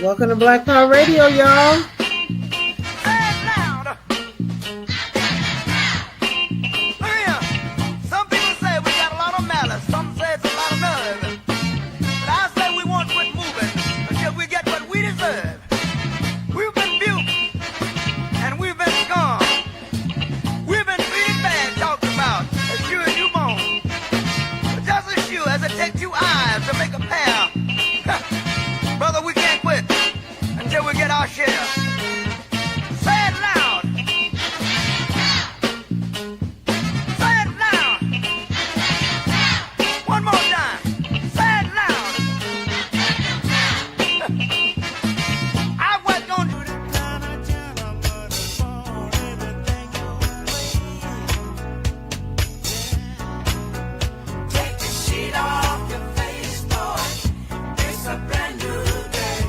Welcome to Black Power Radio, y'all. Some people say we got a lot of malice. Some say it's a lot of nerve. But I say we won't quit moving until we get what we deserve. We've been buked and we've been scorned. We've been big bad talked about as sure as you born. But just as sure as it takes 2 eyes to make a pair, brother, we can't quit until we get our share. Say it loud. Say it loud. One more time. Say it loud. I was gonna do the kind of gentleman for anything you way. Take the sheet off your face, boy. It's a brand new day.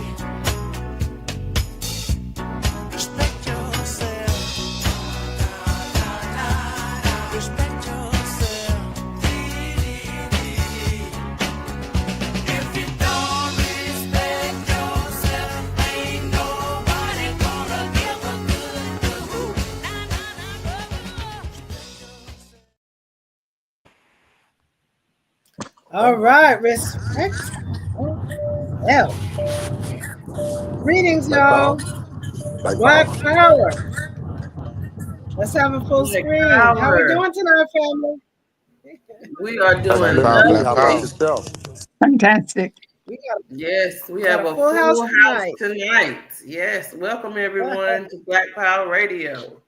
Respect yourself. Respect yourself. If you don't respect yourself, ain't nobody gonna give a good. All right, respect. Hell. Greetings, y'all. Black Power. Let's have a full Black screen. How we Power. doing tonight, family? We are doing Black Power, how about lovely. yourself? Fantastic. We got Yes, we got have a a full house tonight. tonight. Yes, welcome everyone to Black Power Radio.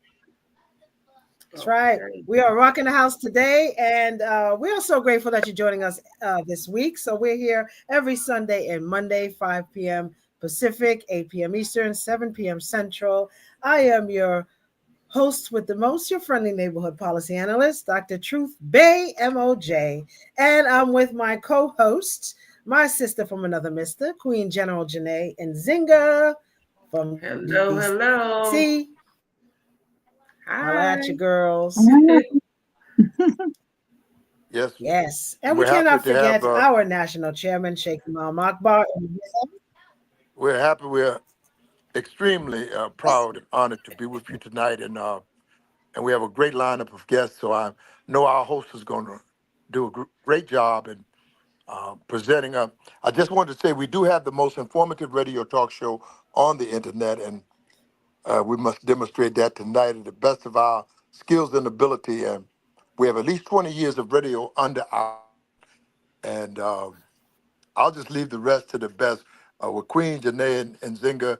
That's right. Okay. We are rocking the house today, and we are so grateful that you're joining us this week. So we're here every Sunday and Monday, 5 p.m. Pacific, 8 p.m. Eastern, 7 p.m. Central. I am your host with the most, your friendly neighborhood policy analyst, Dr. Truth Bay, MOJ. And I'm with my co-host, my sister from another mister, Queen General Janae Nzinga from Hello, hello. DC. Holla Hi. at you, girls. Yes. Yes, and We're we cannot happy to have, forget our national chairman, Sheikh Imam Akbar. We're happy. We're extremely proud and honored to be with you tonight, and we have a great lineup of guests. So I know our host is going to do a great job in presenting. I just wanted to say we do have the most informative radio talk show on the internet, and we must demonstrate that tonight at the best of our skills and ability. And we have at least 20 years of radio under our, and I'll just leave the rest to the best with Queen Janae and Zinga,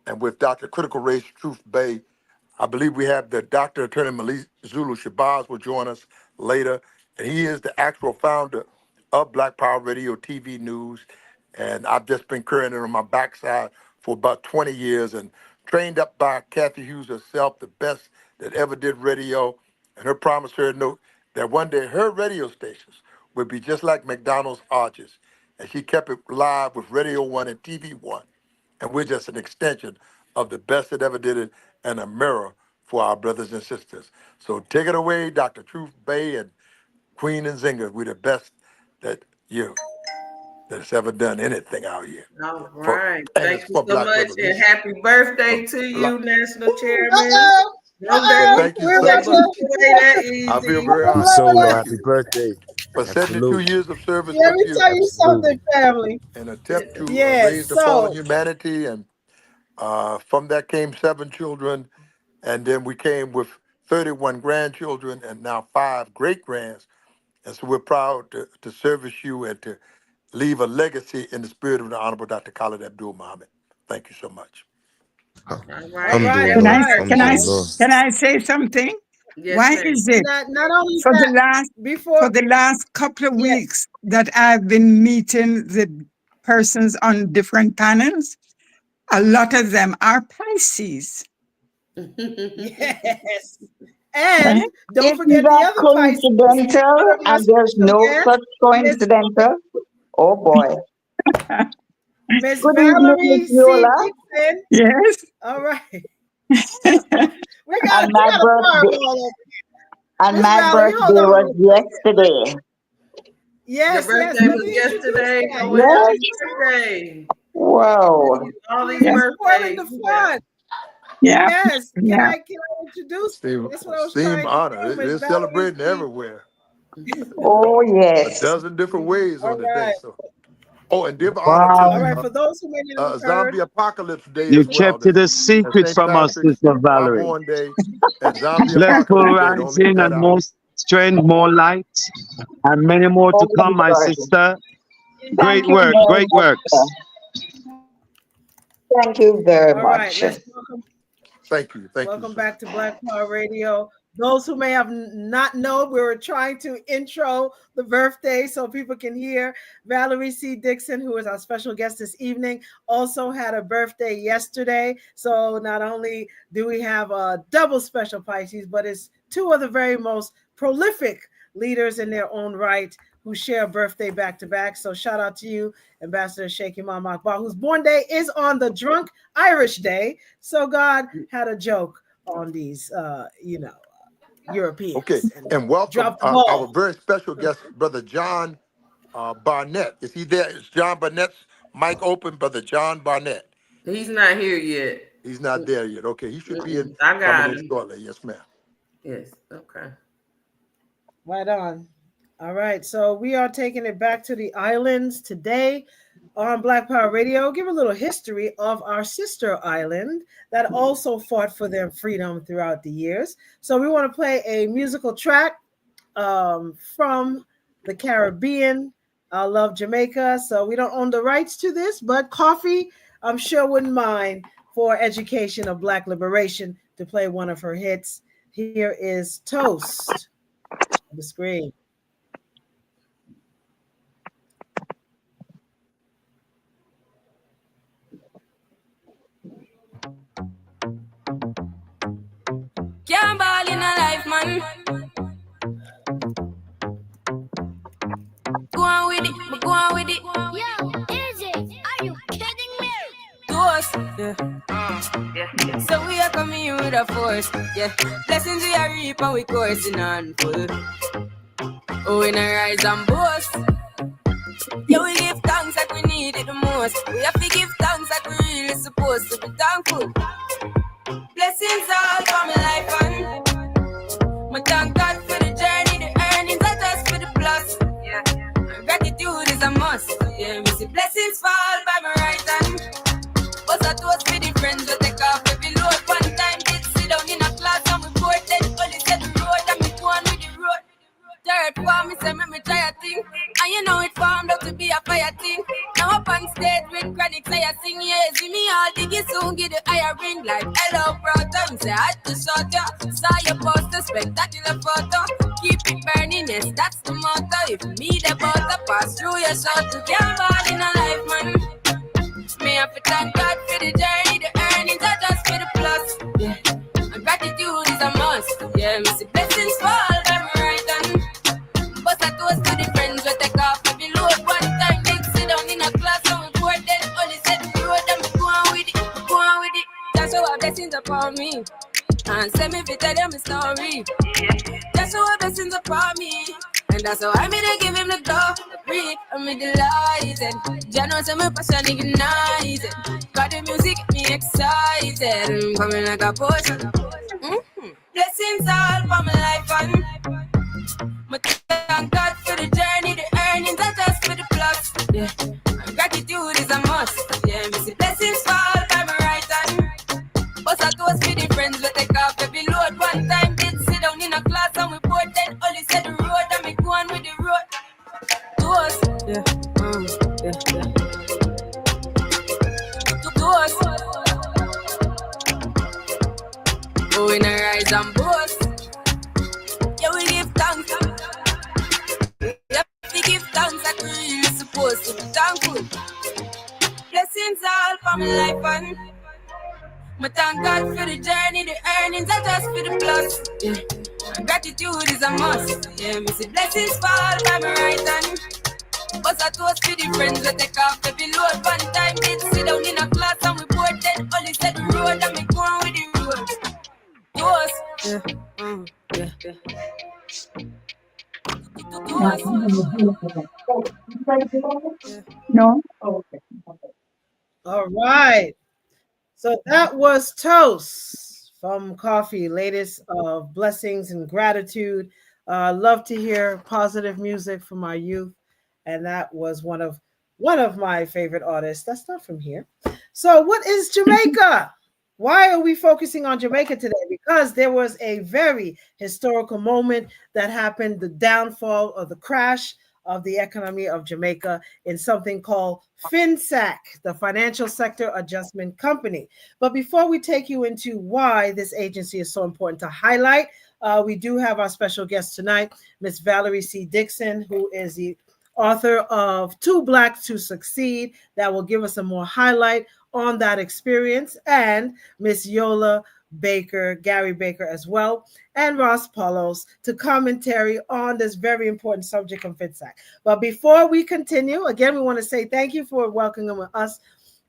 and with Dr. Critical Race Truth Bay. I believe we have the Dr. Attorney Malik Zulu Shabazz will join us later, and he is the actual founder of Black Power Radio TV News. And I've just been carrying it on my backside for about 20 years, and trained up by Kathy Hughes herself, the best that ever did radio. And her promissory note that one day her radio stations would be just like McDonald's arches. And she kept it live with Radio 1 and TV 1. And we're just an extension of the best that ever did it, and a mirror for our brothers and sisters. So take it away, Dr. Truth Bay and Queen and Zinga. We're the best that's ever done anything out here. All right. And Thank it's you for so Black much, and revolution. happy birthday to you, National Chairman. Thank you so much. I feel very honored. Solo, happy birthday. For 72 years of service Let with me you, tell you something, family. an attempt to Yes, raise the fallen so humanity, and from that came 7 children, and then we came with 31 grandchildren, and now 5 great-grands. And so we're proud to service you and to leave a legacy in the spirit of the Honorable Dr. Khalid Abdul Muhammad. Thank you so much. All all right. right, Can all I right. can I Yes. can I say something? Yes, Why ma'am. is it Not only for the that, for the last couple of yes, weeks that I've been meeting the persons on different panels? A lot of them are Pisces. yes. Right? And don't Isn't forget the that other Pisces, coincidental? one of our And there's special no guests, such Miss coincidental? Oh boy. Miss Good evening, Valerie Miss C. Viola. Dixon. Yes. All right. We And got my a birthday. fireball over. And Miss my Valerie, hold birthday on was one second. yesterday. Your Yes, birthday let was me introduce yesterday. that. Oh, Yes. happy birthday. Wow. All these Yes. Spoiling birthdays. the fun. Yeah. Yes. Can Yeah. I introduce? That's what I was Esteem trying to honor. do. Miss They're Valerie. celebrating everywhere. Oh, A yes. dozen different ways All on the day. right. So, oh, and give honor All to Wow. right. For those who may not have heard, Zombie Apocalypse Day You as well. kept it a And secret St. from us, Patrick's, Sister my Valerie. born day, and Zombie Blessful Apocalypse Day. Don't leave rising that and out. more strength, more light, and many more to Oh, my come, my Lord. sister. Thank Great you work, very great much, sir. works. Thank you very all right. much. Let's welcome. Thank you. Thank you, Welcome sister. back to Black Power Radio. Those who may have not known, we were trying to intro the birthday so people can hear. Valerie C. Dixon, who is our special guest this evening, also had a birthday yesterday. So not only do we have a double special Pisces, but it's two of the very most prolific leaders in their own right who share a birthday back to back. So shout out to you, Ambassador Sheikh Imam Akbar, whose born day is on the Drunk Irish Day. So God had a joke on these, Europeans. Okay, and welcome Drop the our ball. very special guest, Brother John Barnett. Is he there? Is John Barnett's mic open, Brother John Barnett? He's not here yet. He's not there yet. Okay, he should be in I got coming in him. shortly. Yes, ma'am. Yes. Okay. Right on. All right. So we are taking it back to the islands today on Black Power Radio. Give a little history of our sister island that also fought for their freedom throughout the years. So we want to play a musical track from the Caribbean. I love Jamaica. So we don't own the rights to this, but Coffee, I'm sure, wouldn't mind for education of Black liberation to play one of her hits. Here is Toast. The screen. Can't ball in a life, man. Go on with it, go on with it. Yo, Izzy, are you kidding me? To us, yeah. So we are coming here with a force, yeah. Blessings we are reap and we coursing on full. Oh, we not rise and boast. Yeah, we give thanks like we need it the most. We have to give thanks like we really supposed to be thankful. Blessings all for my life and my thank God for the journey, the earnings are just for the plus. Yeah, and gratitude is a must. Yeah, we see blessings fall by my right hand. But I toast for the friends we take off every load. One time did sit down in a class and we bored then only said the road and me go on with the road. Third form, me say me try a thing. And you know it formed up to be a fire thing. Now up on stage with chronic say I sing. Yeah, see me all diggy soon get the higher ring. Like hello brother, me say I had to shot ya. Saw your poster, spectacular photo. Keep it burning, yes that's the motto. If me the butter pass through your shot to can't ball in a life man. Me have to thank God for the journey, the earnings are just for the plus. Yeah, and gratitude is a must. Yeah, me see blessings fall by my right hand. But I toast to the friends we take off every load. One time they sit down in a class and we bored then only said the road and me go on with it, go on with it. That's how blessings upon me. And send me to tell them a story. That's how blessings upon me. And that's how I made to give him the glory. I'm delighted. Jah knows I'm passion ignited. Got the music get me excited. I'm coming like a potion. Blessings all for my life and my thank God for the journey, the earnings are just for the plus. Yeah, and gratitude is a must. Yeah, me see blessings fall by my right hand. But I toast for the friends we take off every load. One time did sit down in a class and we bored then only said the road and me go on with the road. Toast, yeah, yeah. Toast. Oh, we not rise and boast. Yeah, we give thanks. Yeah, we give thanks like we really supposed to be thankful. Blessings all for my life and my thank God for the journey, the earnings are just for the plus. Yeah, and gratitude is a must. Yeah, me see blessings fall by my right hand. But I toast for the friends we take off every load. One time did sit down in a class and we bored then only said the road and me go on with the road. Toast, yeah, yeah. No? All right. So that was Toast from Coffee, latest of blessings and gratitude. Love to hear positive music from our youth, and that was one of my favorite artists. That's not from here. So, what is Jamaica? Why are we focusing on Jamaica today? Because there was a very historical moment that happened, the downfall of the crash of the economy of Jamaica in something called FinSAC, the Financial Sector Adjustment Company. But before we take you into why this agency is so important to highlight, we do have our special guest tonight, Miss Valerie C. Dixon, who is the author of Too Black to Succeed, that will give us a more highlight on that experience, and Miss Yola Baker, Gary Baker as well, and Ross Paulos to commentary on this very important subject of FinSAC. But before we continue, again, we want to say thank you for welcoming us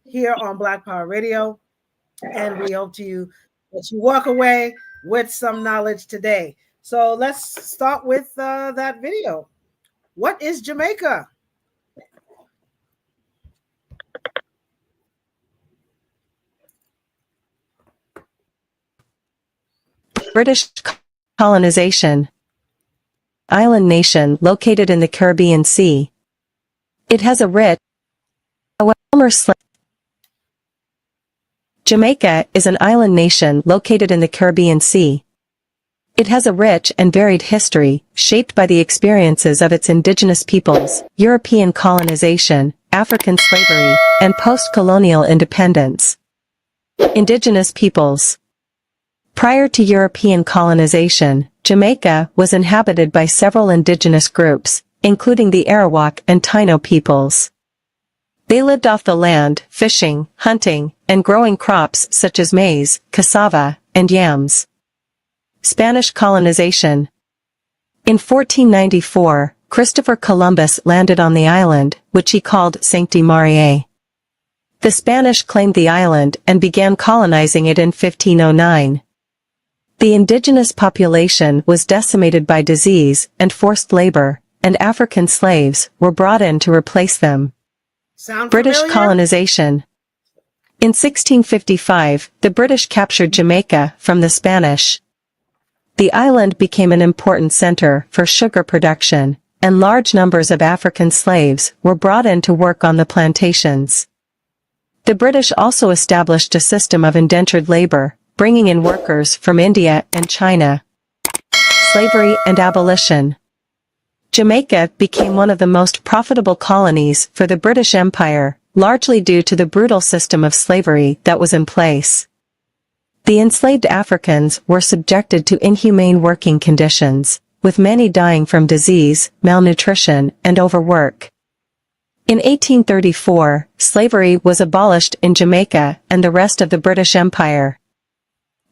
here on Black Power Radio, and we hope that you walk away with some knowledge today. So let's start with that video. What is Jamaica? British colonization. Island nation located in the Caribbean Sea. It has a rich, Jamaica is an island nation located in the Caribbean Sea. It has a rich and varied history, shaped by the experiences of its indigenous peoples, European colonization, African slavery, and post-colonial independence. Indigenous peoples. Prior to European colonization, Jamaica was inhabited by several indigenous groups, including the Arawak and Taino peoples. They lived off the land, fishing, hunting, and growing crops such as maize, cassava, and yams. Spanish colonization. In 1494, Christopher Columbus landed on the island, which he called Sancti Mariae. The Spanish claimed the island and began colonizing it in 1509. The indigenous population was decimated by disease and forced labor, and African slaves were brought in to replace them. British colonization. In 1655, the British captured Jamaica from the Spanish. The island became an important center for sugar production, and large numbers of African slaves were brought in to work on the plantations. The British also established a system of indentured labor, bringing in workers from India and China. Slavery and abolition. Jamaica became one of the most profitable colonies for the British Empire, largely due to the brutal system of slavery that was in place. The enslaved Africans were subjected to inhumane working conditions, with many dying from disease, malnutrition, and overwork. In 1834, slavery was abolished in Jamaica and the rest of the British Empire.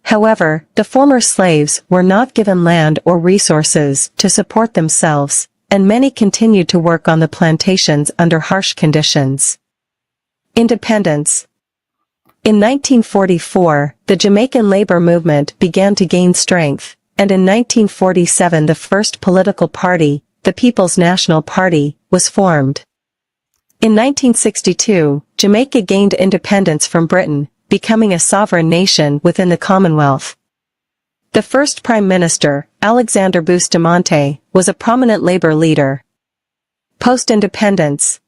However, the former slaves were not given land or resources to support themselves, and many continued to work on the plantations under harsh conditions. Independence. In 1944, the Jamaican labor movement began to gain strength, and in 1947 the first political party, the People's National Party, was formed. In 1962, Jamaica gained independence from Britain, becoming a sovereign nation within the Commonwealth. The first Prime Minister, Alexander Bustamante, was a prominent labor leader. Post-independence.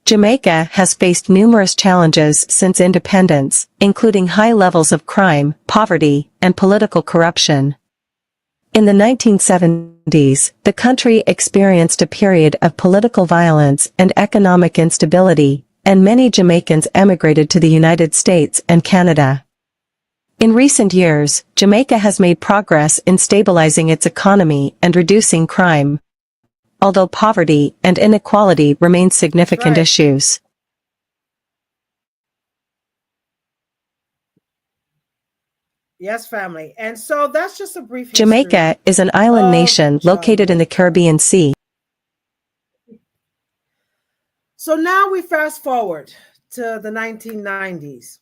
Jamaica has faced numerous challenges since independence, including high levels of crime, poverty, and political corruption. In the 1970s, the country experienced a period of political violence and economic instability, and many Jamaicans emigrated to the United States and Canada. In recent years, Jamaica has made progress in stabilizing its economy and reducing crime, although poverty and inequality remain significant issues. Yes, family. And so that's just a brief history. Jamaica is an island nation located in the Caribbean Sea. So now we fast forward to the 1990s,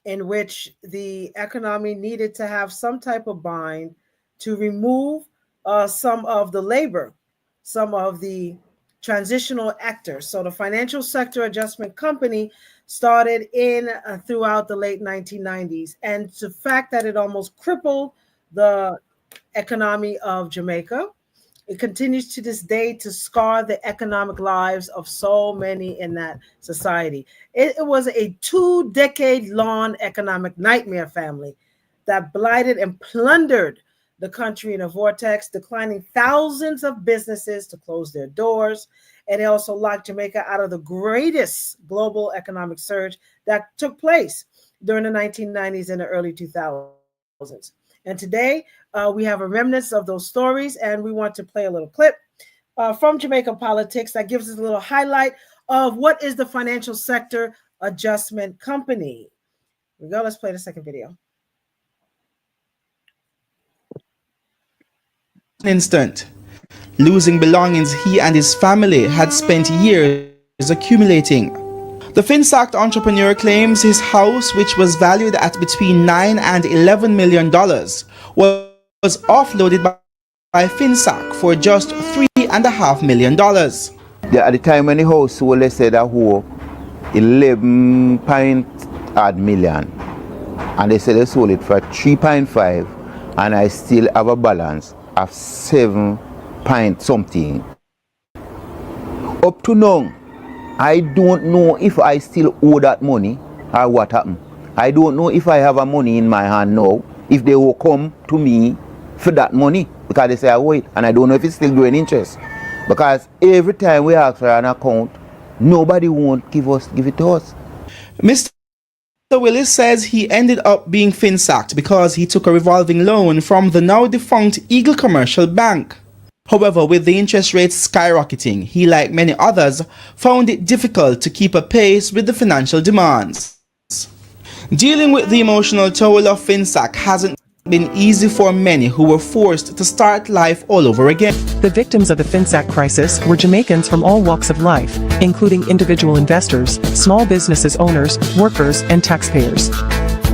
in which the economy needed to have some type of bind to remove some of the labor, some of the transitional actor. So the Financial Sector Adjustment Company started in throughout the late 1990s, and the fact that it almost crippled the economy of Jamaica, it continues to this day to scar the economic lives of so many in that society. It was a 2-decade-long economic nightmare, family, that blighted and plundered the country in a vortex, declining thousands of businesses to close their doors. And it also locked Jamaica out of the greatest global economic surge that took place during the 1990s and the early 2000s. And today, we have a remnants of those stories, and we want to play a little clip from Jamaica politics that gives us a little highlight of what is the Financial Sector Adjustment Company. Here we go. Let's play the second video. Instant. Losing belongings he and his family had spent years accumulating. The FinSact entrepreneur claims his house, which was valued at between $9 and $11 million, was offloaded by FinSac for just $3.5 million. At the time when the house sold, they said that who 11 million, and they said they sold it for 3.5, and I still have a balance of 7 point something. Up to now, I don't know if I still owe that money or what happened. I don't know if I have a money in my hand now, if they will come to me for that money, because they say I owe it, and I don't know if it's still growing interest. Because every time we ask for an account, nobody won't give it to us. Mr. Willis says he ended up being FinSacked because he took a revolving loan from the now defunct Eagle Commercial Bank. However, with the interest rates skyrocketing, he, like many others, found it difficult to keep a pace with the financial demands. Dealing with the emotional toll of FinSac hasn't been easy for many who were forced to start life all over again. The victims of the FinSac crisis were Jamaicans from all walks of life, including individual investors, small businesses owners, workers, and taxpayers.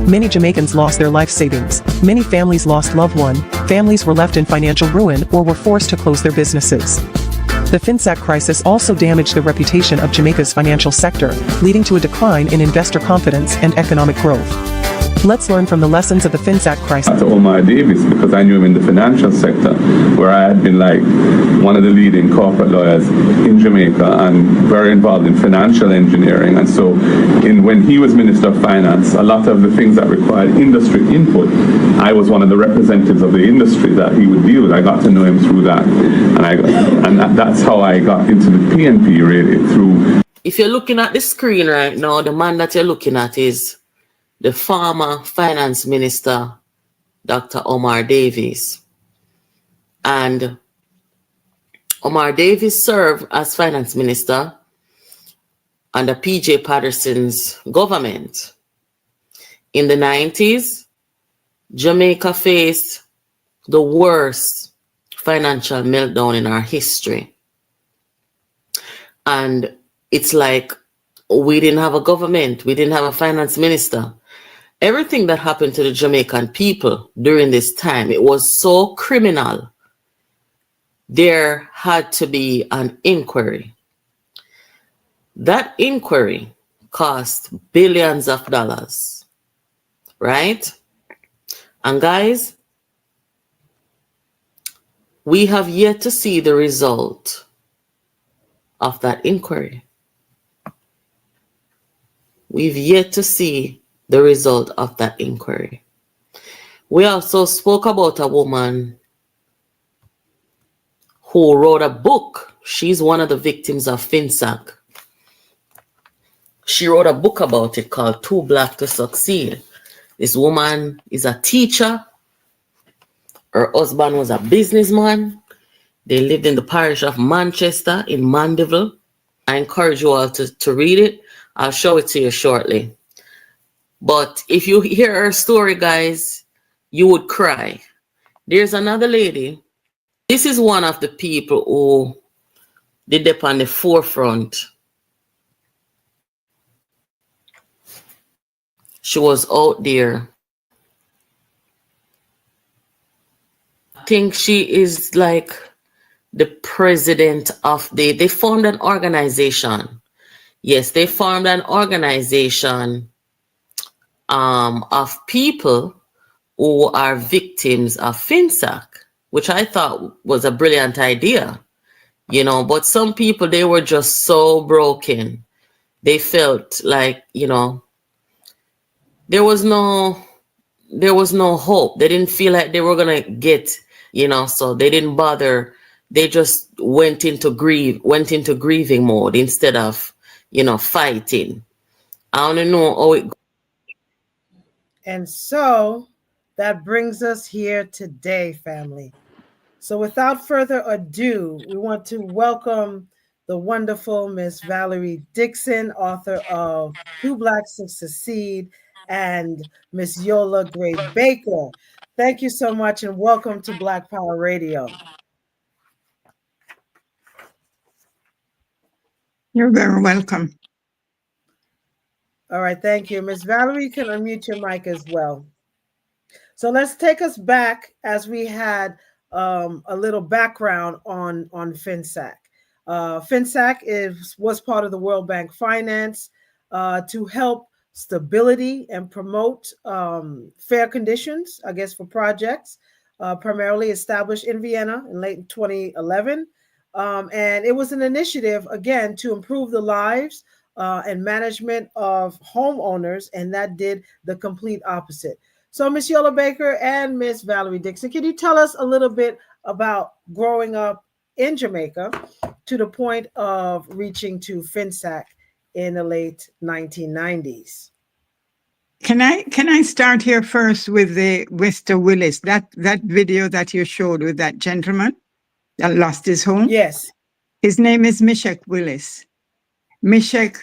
Many Jamaicans lost their life savings. Many families lost loved ones. Families were left in financial ruin or were forced to close their businesses. The FinSac crisis also damaged the reputation of Jamaica's financial sector, leading to a decline in investor confidence and economic growth. Let's learn from the lessons of the FinSac crisis. To Omar Davis, because I knew him in the financial sector, where I had been like one of the leading corporate lawyers in Jamaica and very involved in financial engineering. And so when he was Minister of Finance, a lot of the things that required industry input, I was one of the representatives of the industry that he would deal with. I got to know him through that. And that's how I got into the PNP, really, through. If you're looking at the screen right now, the man that you're looking at is the former finance minister, Dr. Omar Davis. And Omar Davis served as finance minister under P.J. Patterson's government. In the 90s, Jamaica faced the worst financial meltdown in our history. And it's like we didn't have a government, we didn't have a finance minister. Everything that happened to the Jamaican people during this time, it was so criminal. There had to be an inquiry. That inquiry cost billions of dollars, right? And guys, we have yet to see the result of that inquiry. We've yet to see the result of that inquiry. We also spoke about a woman who wrote a book. She's one of the victims of FinSac. She wrote a book about it called Too Black to Succeed. This woman is a teacher. Her husband was a businessman. They lived in the parish of Manchester in Mandeville. I encourage you all to read it. I'll show it to you shortly. But if you hear her story, guys, you would cry. There's another lady. This is one of the people who did up on the forefront. She was out there. I think she is like the president of they formed an organization. Yes, they formed an organization of people who are victims of FinSac, which I thought was a brilliant idea, you know, but some people, they were just so broken. They felt like, you know, there was no hope. They didn't feel like they were gonna get, you know, so they didn't bother. They just went into grieving mode instead of, you know, fighting. I don't know how it. And so that brings us here today, family. So without further ado, we want to welcome the wonderful Miss Valerie Dixon, author of Two Blacks to Succeed, and Miss Yola Gray Baker. Thank you so much and welcome to Black Power Radio. You're very welcome. All right, thank you. Miss Valerie, you can unmute your mic as well. So let's take us back as we had a little background on FinSac. FinSac was part of the World Bank Finance to help stability and promote fair conditions, I guess, for projects, primarily established in Vienna in late 2011. And it was an initiative, again, to improve the lives and management of homeowners, and that did the complete opposite. So Miss Yola Baker and Miss Valerie Dixon, can you tell us a little bit about growing up in Jamaica to the point of reaching to FinSac in the late 1990s? Can I start here first with the Mr. Willis, that video that you showed with that gentleman that lost his home? Yes. His name is Mishek Willis. Mishek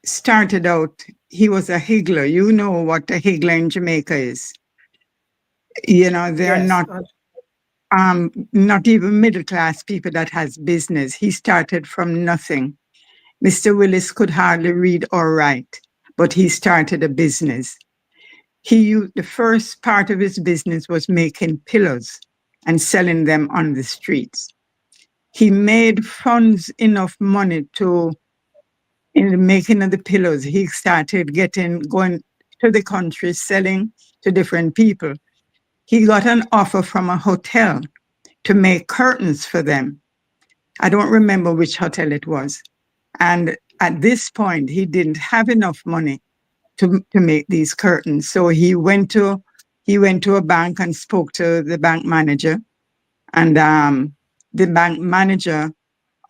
started out, he was a higgler. You know what a higgler in Jamaica is. You know, they're not even middle class people that has business. He started from nothing. Mr. Willis could hardly read or write, but he started a business. The first part of his business was making pillows and selling them on the streets. He made funds enough money in the making of the pillows. He started going to the country, selling to different people. He got an offer from a hotel to make curtains for them. I don't remember which hotel it was. And at this point, he didn't have enough money to make these curtains. So he went to a bank and spoke to the bank manager. And the bank manager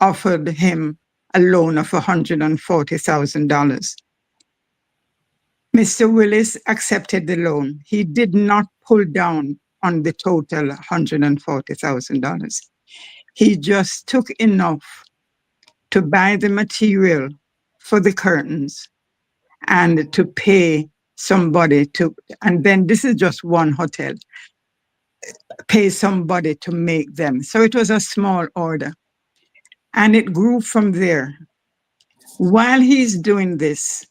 offered him a loan of $140,000. Mr. Willis accepted the loan. He did not pull down on the total $140,000. He just took enough to buy the material for the curtains and to pay somebody and then this is just one hotel, pay somebody to make them. So it was a small order. And it grew from there. While he's doing this,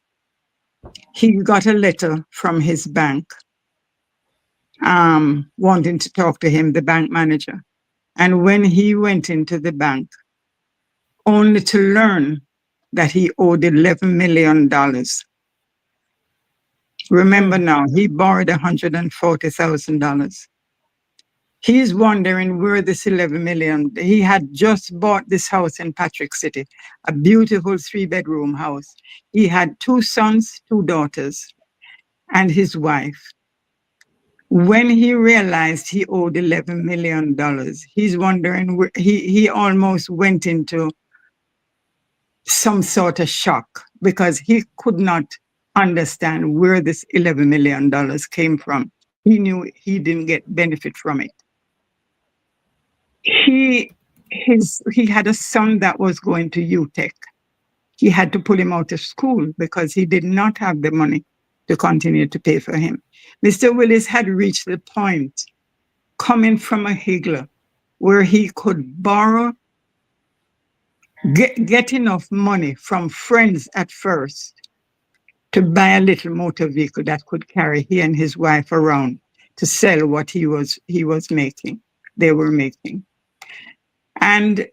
he got a letter from his bank wanting to talk to him, the bank manager. And when he went into the bank, only to learn that he owed $11 million. Remember now, he borrowed $140,000. He's wondering where this 11 million, he had just bought this house in Patrick City, a beautiful 3-bedroom house. He had 2 sons, 2 daughters, and his wife. When he realized he owed $11 million, he's wondering, he almost went into some sort of shock because he could not understand where this $11 million came from. He knew he didn't get benefit from it. He had a son that was going to UTech. He had to pull him out of school because he did not have the money to continue to pay for him. Mr. Willis had reached the point, coming from a higgler, where he could borrow, get enough money from friends at first to buy a little motor vehicle that could carry he and his wife around to sell what they were making. And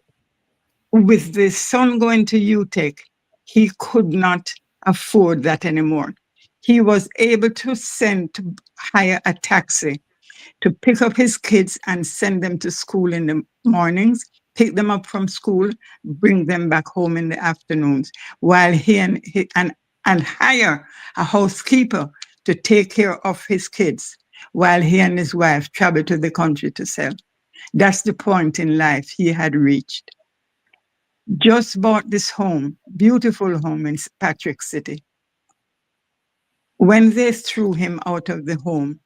with the son going to UTech, he could not afford that anymore. He was able to hire a taxi to pick up his kids and send them to school in the mornings, pick them up from school, bring them back home in the afternoons, while and hire a housekeeper to take care of his kids while he and his wife traveled to the country to sell. That's the point in life he had reached. Just bought this home, beautiful home in Patrick City. When they threw him out of the home,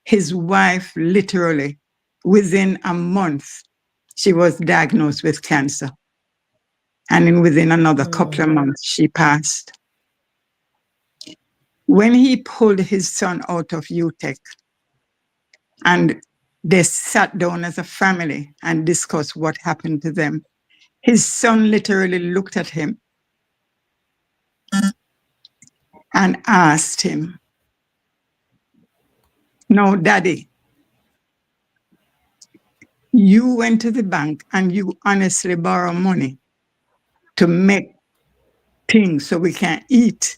his wife literally, within a month, she was diagnosed with cancer. And within another couple of months, she passed. When he pulled his son out of UTech, and they sat down as a family and discussed what happened to them, his son literally looked at him and asked him, "No, Daddy, you went to the bank and you honestly borrow money to make things so we can eat.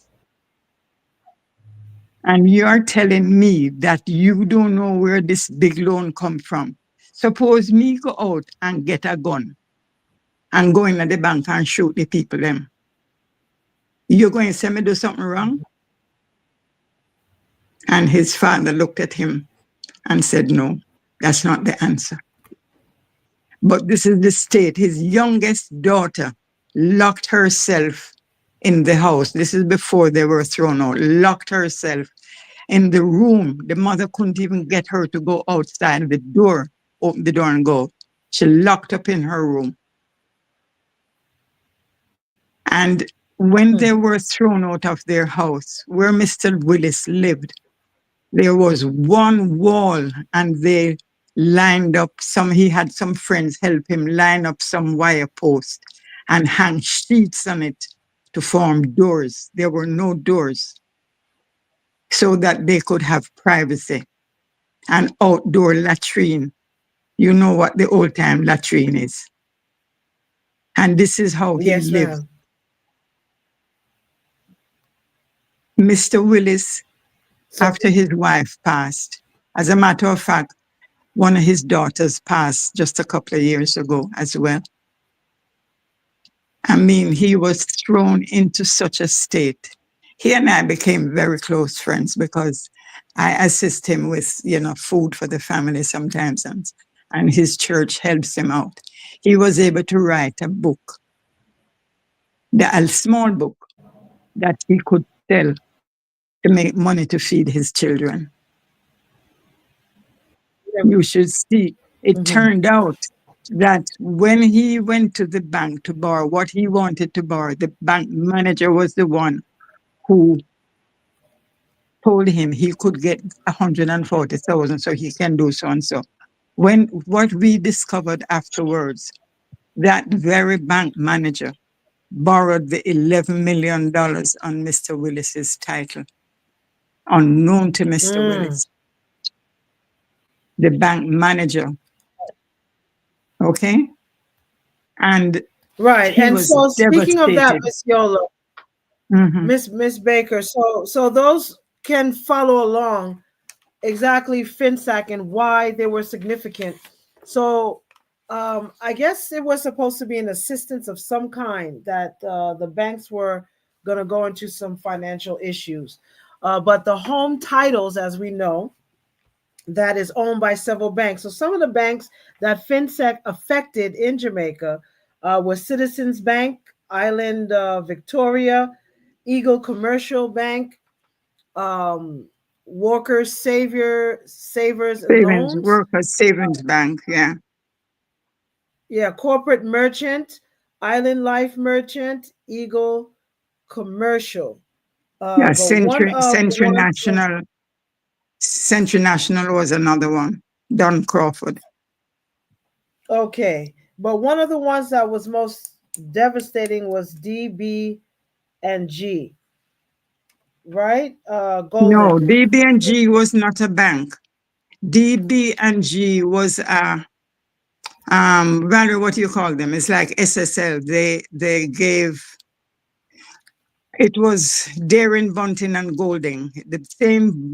And you're telling me that you don't know where this big loan come from. Suppose me go out and get a gun and go into the bank and shoot the people them. You're going to say me do something wrong?" And his father looked at him and said, "No, that's not the answer." But this is the state. His youngest daughter locked herself in the house. This is before they were thrown out. Locked herself in the room. The mother couldn't even get her to go outside the door, open the door and go. She locked up in her room. And when they were thrown out of their house, where Mr. Willis lived, there was one wall, and they lined up he had some friends help him line up some wire posts and hang sheets on it to form doors. There were no doors, so that they could have privacy. An outdoor latrine. You know what the old time latrine is. And this is how he lived. Mr. Willis, after his wife passed, as a matter of fact, one of his daughters passed just a couple of years ago as well. I mean, he was thrown into such a state. He and I became very close friends because I assist him with, food for the family sometimes, and his church helps him out. He was able to write a book, a small book that he could sell to make money to feed his children. You should see, it turned out that when he went to the bank to borrow what he wanted to borrow, the bank manager was the one who told him he could get 140,000 so he can do so and so. What we discovered afterwards, that very bank manager borrowed the $11 million on Mr. Willis's title, unknown to Mr. Willis. The bank manager. Okay? And right. And so speaking of that, Miss Yola, Miss Baker, so those can follow along exactly FinSAC and why they were significant. So I guess it was supposed to be an assistance of some kind that the banks were going to go into some financial issues. But the home titles, as we know, that is owned by several banks. So some of the banks that FinSAC affected in Jamaica was Citizens Bank, Island Victoria, Eagle Commercial Bank, Walker's Savers Loans. Workers Savings Bank, yeah. Yeah, Corporate Merchant, Island Life Merchant, Eagle Commercial. Yeah, Century National. Century National was another one, Don Crawford. Okay, but one of the ones that was most devastating was DB&G, right? No, DB&G was not a bank. DB&G was a Valerie, what do you call them? It's like SSL. They gave, it was Darren Bunting and Golding. The same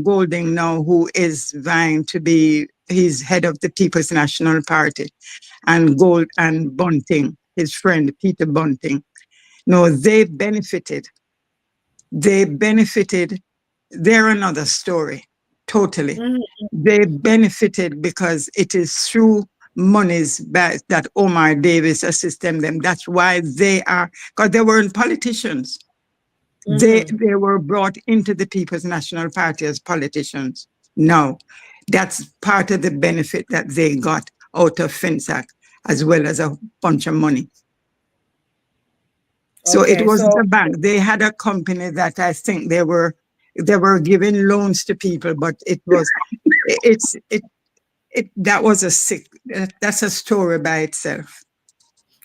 Golding now who is vying to be, he's head of the People's National Party. And Bunting, his friend, Peter Bunting. No, they benefited. They benefited. They're another story, totally. They benefited because it is through monies that Omar Davis assisted them. That's why they are, because they weren't politicians. They were brought into the People's National Party as politicians. No, that's part of the benefit that they got out of FinSAC, as well as a bunch of money. So it wasn't a bank. They had a company that I think they were giving loans to people, but it was, that was that's a story by itself.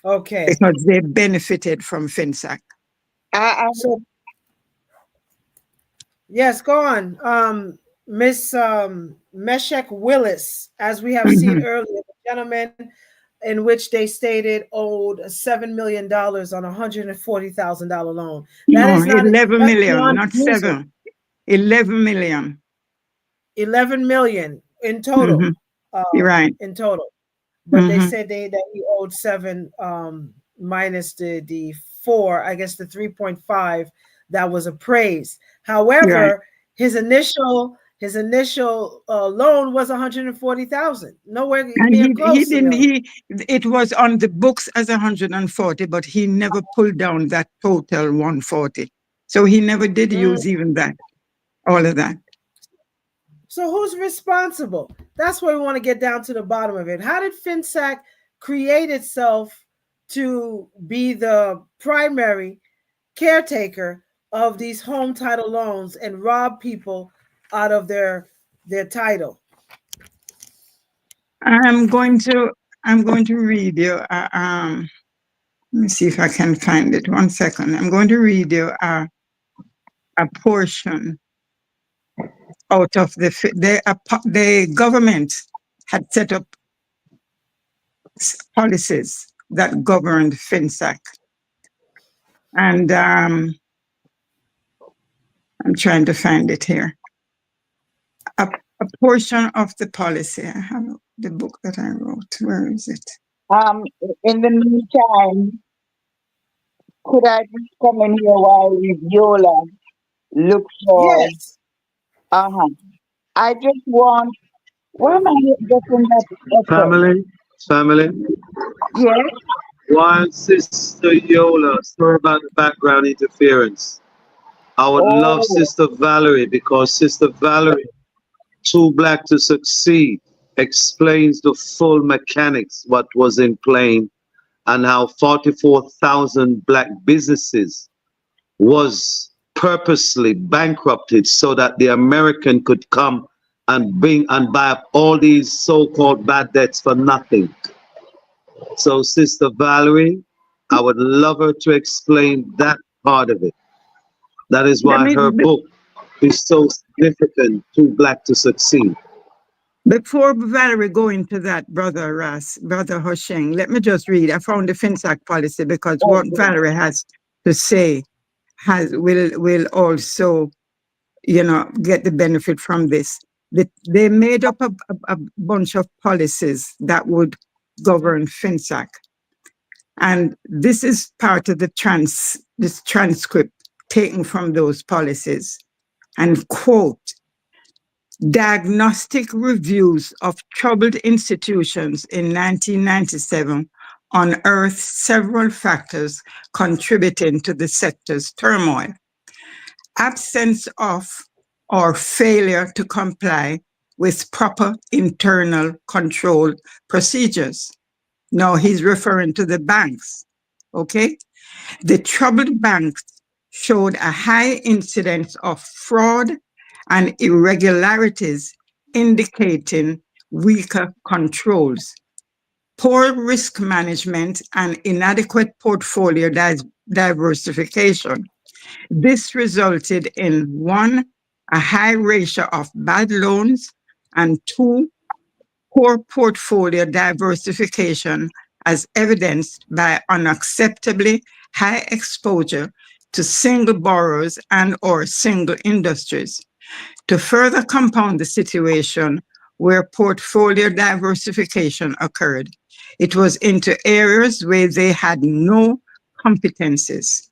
Okay. Because they benefited from FinSAC. So, yes, go on. Miss Meshach Willis, as we have seen earlier, the gentleman in which they stated owed $7 million on a $140,000 loan. That is not 11 million, not 7. 11 million. 11 million in total. Right. In total. But they said that he owed 7 minus the 4, I guess the 3.5 that was appraised. However, his initial loan was 140,000. Nowhere near close. He didn't. It was on the books as 140, but he never pulled down that total 140. So he never did use even that, all of that. So who's responsible? That's where we want to get down to the bottom of it. How did FinSAC create itself to be the primary caretaker of these home title loans and rob people out of their title? I'm going to read you. Let me see if I can find it. 1 second. I'm going to read you a portion out of the government had set up policies that governed FinSAC, and I'm trying to find it here. A portion of the policy. I have the book that I wrote. Where is it? In the meantime, could I just come in here while Yola looks for? Yes. I just want. Where am I getting that? Family. Yes. While Sister Yola, sorry about the background interference. I would love Sister Valerie, because Sister Valerie, Too Black to Succeed, explains the full mechanics, what was in play, and how 44,000 black businesses was purposely bankrupted so that the American could come and buy up all these so-called bad debts for nothing. So Sister Valerie, I would love her to explain that part of it. That is why her book is so significant, Too Black to Succeed. Before Valerie go into that, Brother Hosheng, let me just read. I found the FinSAC policy because what Valerie has to say will also, get the benefit from this. They made up a bunch of policies that would govern FinSAC. And this is part of this transcript taken from those policies. And quote, diagnostic reviews of troubled institutions in 1997 unearthed several factors contributing to the sector's turmoil. Absence of or failure to comply with proper internal control procedures. Now he's referring to the banks, okay? The troubled banks showed a high incidence of fraud and irregularities, indicating weaker controls, poor risk management, and inadequate portfolio diversification. This resulted in 1, a high ratio of bad loans, and 2, poor portfolio diversification as evidenced by unacceptably high exposure to single borrowers and or single industries. To further compound the situation where portfolio diversification occurred, it was into areas where they had no competencies.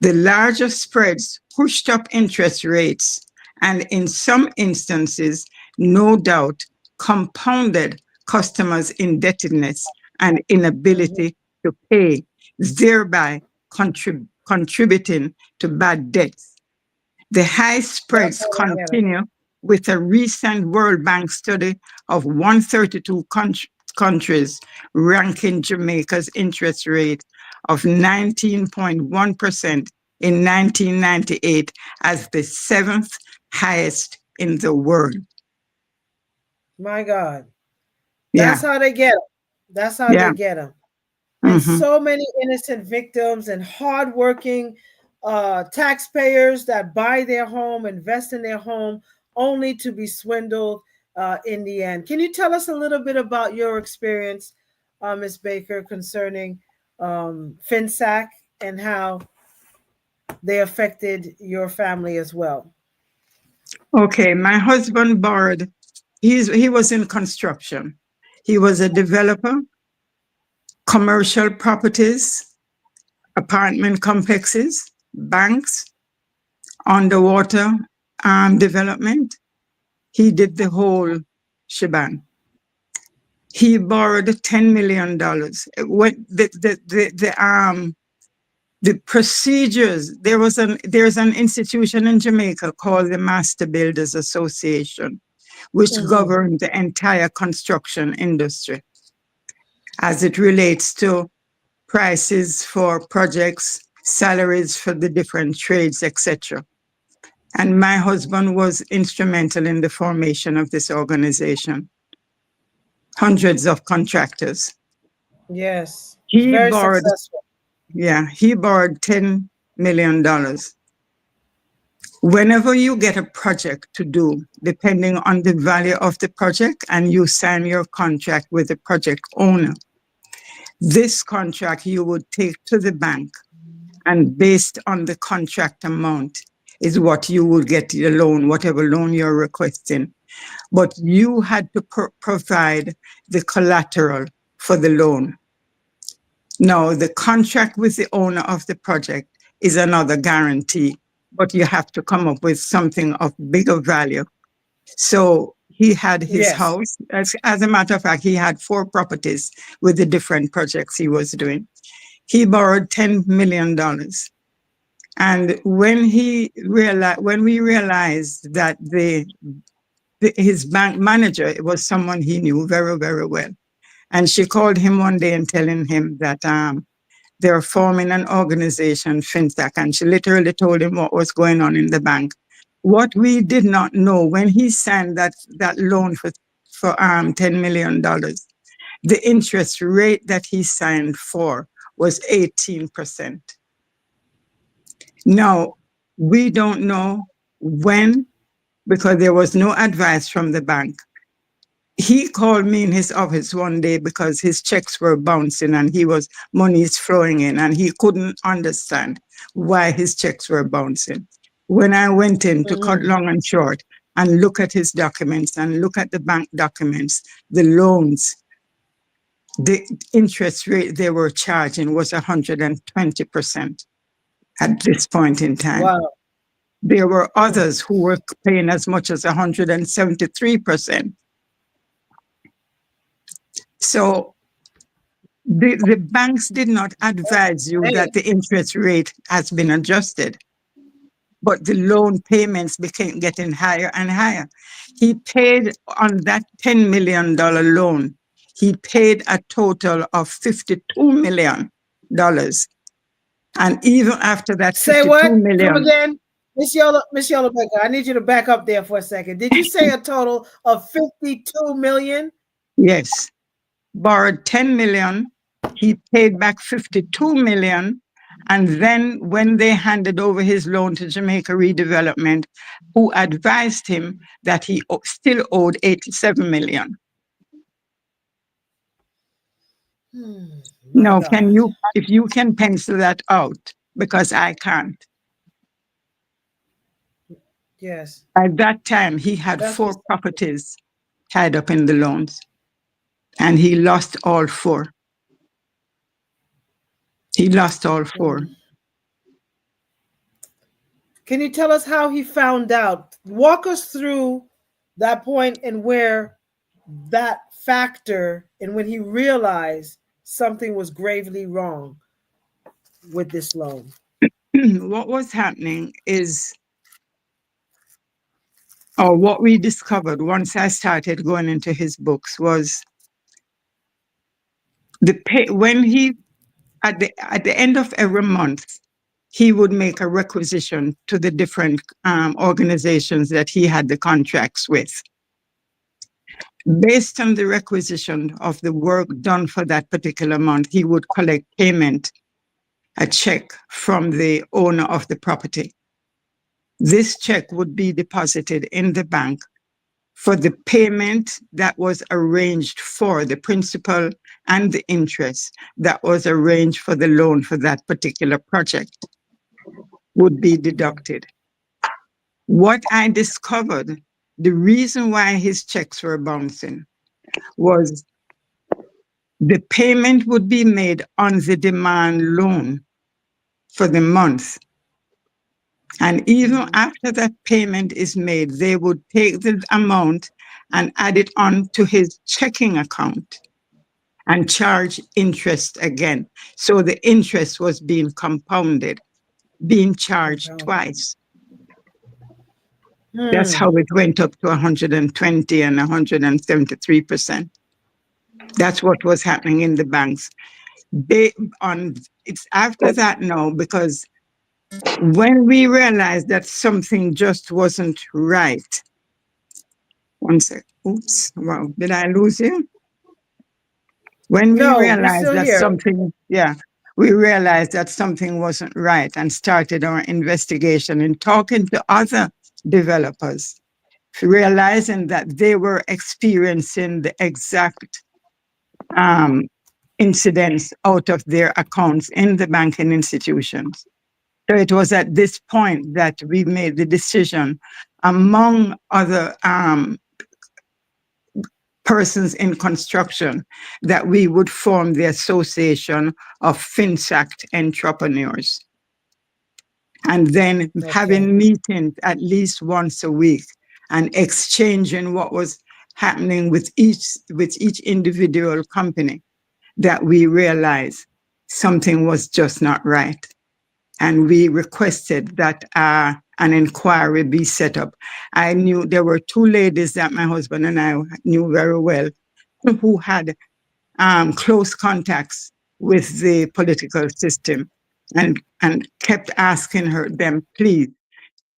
The larger spreads pushed up interest rates and in some instances, no doubt, compounded customers' indebtedness and inability to pay, thereby contributing to bad debts. The high spreads continue with a recent World Bank study of 132 countries ranking Jamaica's interest rate of 19.1% in 1998 as the 7th highest in the world. My God. That's how they get them. That's how they get them. And so many innocent victims and hardworking taxpayers that buy their home, invest in their home, only to be swindled in the end. Can you tell us a little bit about your experience, Ms. Baker, concerning FinSAC and how they affected your family as well? Okay, my husband borrowed, he was in construction. He was a developer, commercial properties, apartment complexes, banks, underwater development. He did the whole shebang. He borrowed $10 million. The procedures, there's an institution in Jamaica called the Master Builders Association, which governs the entire construction industry as it relates to prices for projects, salaries for the different trades, etc. And my husband was instrumental in the formation of this organization. Hundreds of contractors. Yes, very successful. Yeah, he borrowed $10 million. Whenever you get a project to do, depending on the value of the project, and you sign your contract with the project owner, this contract you would take to the bank, and based on the contract amount is what you will get your loan, whatever loan you're requesting. But you had to provide the collateral for the loan. Now, the contract with the owner of the project is another guarantee, but you have to come up with something of bigger value. So he had his house. As a matter of fact, he had 4 properties with the different projects he was doing. He borrowed $10 million. And when we realized that his bank manager was someone he knew very, very well. And she called him one day and telling him that they're forming an organization, FinSAC, and she literally told him what was going on in the bank. What we did not know, when he signed that loan for $10 million, the interest rate that he signed for was 18%. Now, we don't know when, because there was no advice from the bank. He called me in his office one day because his checks were bouncing and money is flowing in, and he couldn't understand why his checks were bouncing. When I went in to cut long and short and look at his documents and look at the bank documents, the loans, the interest rate they were charging was 120% at this point in time. Wow. There were others who were paying as much as 173%. So the banks did not advise you that the interest rate has been adjusted, but the loan payments became getting higher and higher. He paid on that $10 million loan, he paid a total of $52 million. And even after that, say $52 what? million. Come again? Miss Yola Baker, I need you to back up there for a second. Did you say a total of $52 million? Yes. Borrowed $10 million, he paid back $52 million, and then when they handed over his loan to Jamaica Redevelopment, who advised him that he still owed $87 million. My No, God. if you can pencil that out, because I can't. Yes. At that time, he had That's 4 properties tied up in the loans, and he lost all 4. He lost all 4. Can you tell us how he found out? Walk us through that point and where that factor and when he realized something was gravely wrong with this loan. What was happening is, or what we discovered once I started going into his books, was when he, at the end of every month, he would make a requisition to the different organizations that he had the contracts with. Based on the requisition of the work done for that particular month, he would collect payment, a check from the owner of the property. This check would be deposited in the bank for the payment that was arranged for the principal and the interest that was arranged for the loan for that particular project would be deducted. What I discovered, the reason why his checks were bouncing was the payment would be made on the demand loan for the month. And even after that payment is made, they would take the amount and add it on to his checking account and charge interest again. So the interest was being compounded, being charged twice. That's how it went up to 120 and 173%. That's what was happening in the banks. It's after that now, because when we realized that something just wasn't right. One sec. Oops. Wow. Did I lose you? When we No, we're realized still that here. we realized that something wasn't right and started our investigation and talking to other developers, realizing that they were experiencing the exact incidents out of their accounts in the banking institutions. So it was at this point that we made the decision, among other persons in construction, that we would form the Association of FinSact Entrepreneurs. And then having meetings at least once a week and exchanging what was happening with each individual company, that we realized something was just not right. And we requested that an inquiry be set up. I knew there were 2 ladies that my husband and I knew very well who had close contacts with the political system and kept asking them, please,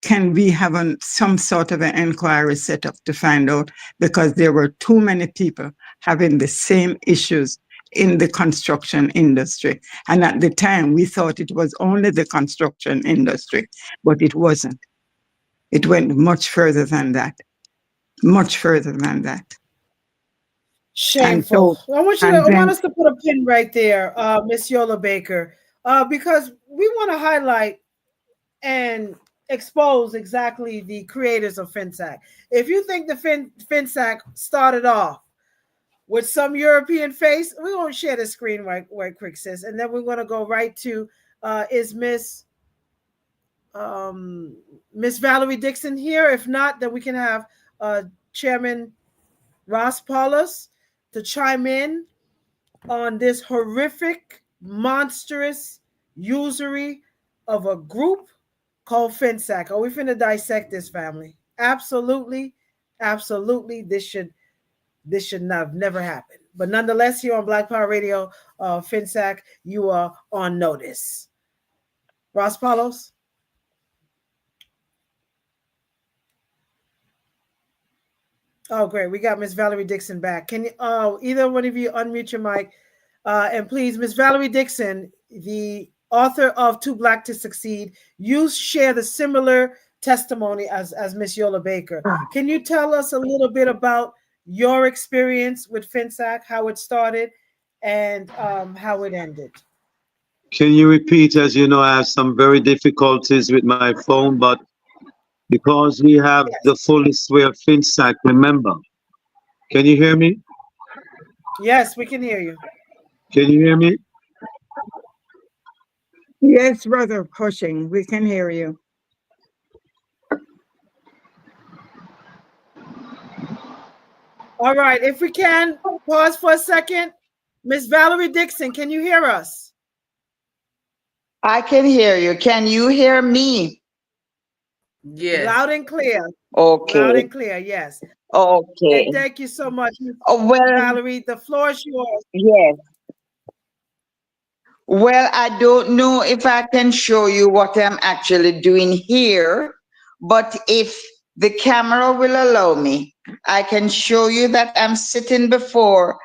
can we have some sort of an inquiry set up to find out, because there were too many people having the same issues in the construction industry. And at the time, we thought it was only the construction industry, but it wasn't. It went much further than that. Much further than that. Shameful. I want us to put a pin right there, Miss Yola Baker, because we want to highlight and expose exactly the creators of FinSac. If you think the FinSac started off with some European face, we won't share the screen right quick, sis, and then we're going to go right to is Miss Valerie Dixon here? If not, then we can have Chairman Ross Paulus to chime in on this horrific, monstrous usury of a group called FinSac. Are we finna dissect this, family? Absolutely, absolutely. This should have never happened. But nonetheless, here on Black Power Radio, FinSac, you are on notice. Ross Paulus. Oh, great. We got Miss Valerie Dixon back. Can you, either one of you unmute your mic? And please, Miss Valerie Dixon, the author of Too Black to Succeed, you share the similar testimony as Miss Yola Baker. Can you tell us a little bit about your experience with FinSac, how it started, and how it ended. Can you repeat? As you know, I have some very difficulties with my phone, but because we have the Yes. fullest way of FinSac, remember. Can you hear me? Yes, we can hear you. Can you hear me? Yes, brother Cushing, we can hear you. All right, if we can pause for a second. Miss Valerie Dixon, can you hear us? I can hear you. Can you hear me? Yes. Loud and clear. Okay. Loud and clear, yes. Okay. And thank you so much, Miss Oh, well, Valerie. The floor is yours. yes. Well, I don't know if I can show you what I'm actually doing here, but if the camera will allow me, I can show you that I'm sitting before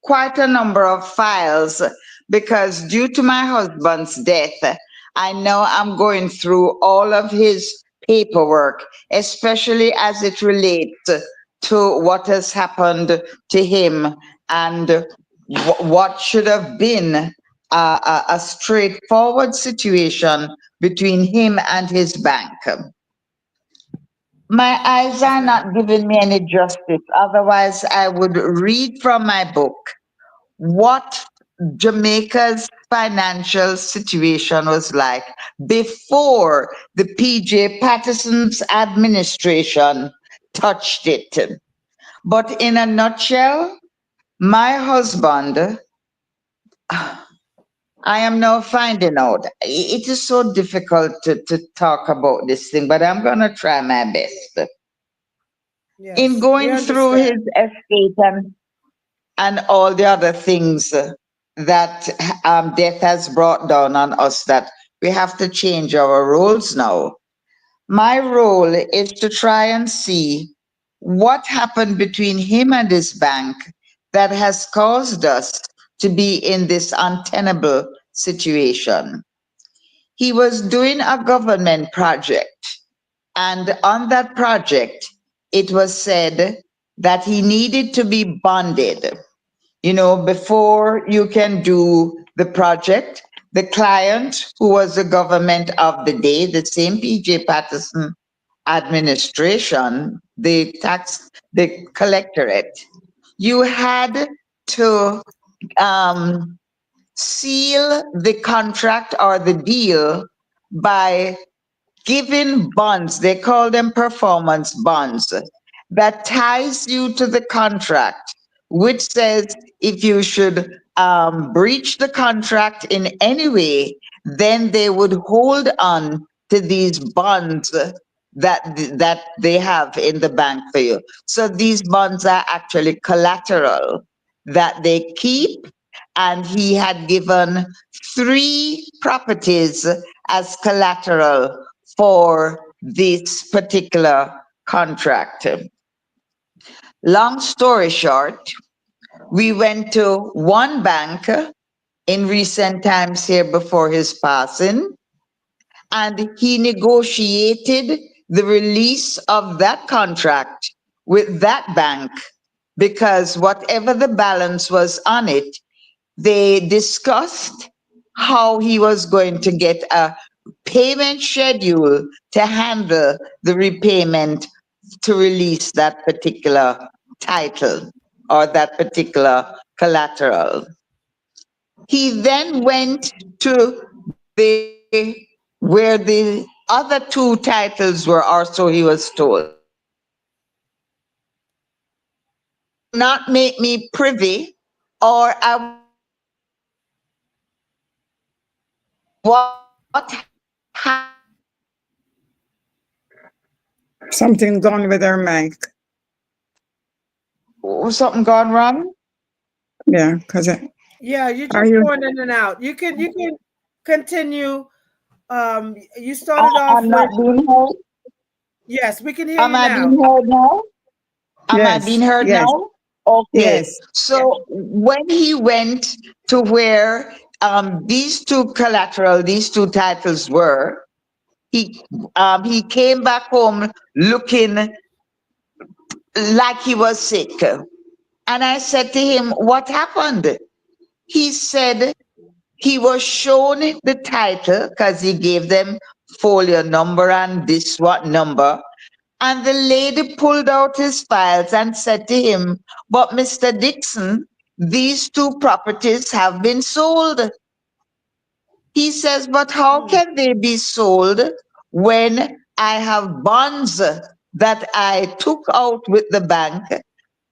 quite a number of files because due to my husband's death, I know I'm going through all of his paperwork, especially as it relates to what has happened to him and what should have been a straightforward situation between him and his bank. My eyes are not giving me any justice. Otherwise, I would read from my book what Jamaica's financial situation was like before the PJ Patterson's administration touched it. But in a nutshell, my husband, I am now finding out. It is so difficult to talk about this thing, but I'm going to try my best. In Yes, we going through his understand. estate and all the other things that death has brought down on us, that we have to change our roles now. My role is to try and see what happened between him and his bank that has caused us to be in this untenable situation. He was doing a government project, and on that project, it was said that he needed to be bonded. You know, before you can do the project, the client, who was the government of the day, the same PJ Patterson administration, the collectorate, you had to seal the contract or the deal by giving bonds. They call them performance bonds, that ties you to the contract, which says if you should breach the contract in any way, then they would hold on to these bonds that they have in the bank for you. So these bonds are actually collateral that they keep, and he had given 3 properties as collateral for this particular contract. Long story short, we went to one bank in recent times here before his passing, and he negotiated the release of that contract with that bank because whatever the balance was on it, they discussed how he was going to get a payment schedule to handle the repayment to release that particular title or that particular collateral. He then went to where the other 2 titles were, or so he was told. Not make me privy, or I what Something gone with her mic. something gone wrong? Yeah, because Yeah, you're are just you? going in and out. You can continue. You started off I'm not with being heard. yes, we can hear Am you I now. being heard now? Am I being Yes, heard yes, now? Okay. yes. So when he went to where these 2 collateral, these 2 titles were, he came back home looking like he was sick. And I said to him, "What happened?" He said he was shown the title because he gave them folio number and this what number. And the lady pulled out his files and said to him, "But Mr. Dixon, these two properties have been sold." He says, "But how can they be sold when I have bonds that I took out with the bank?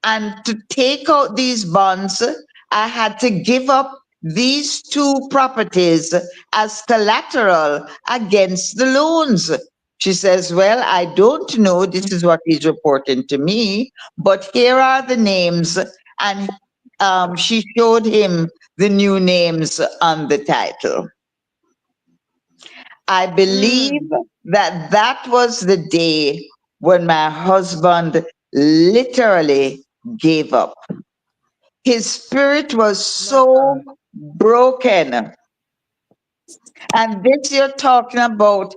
And to take out these bonds, I had to give up these two properties as collateral against the loans." She says, "Well, I don't know. This is what he's reporting to me, but here are the names." And she showed him the new names on the title. I believe that that was the day when my husband literally gave up. His spirit was so broken. And this you're talking about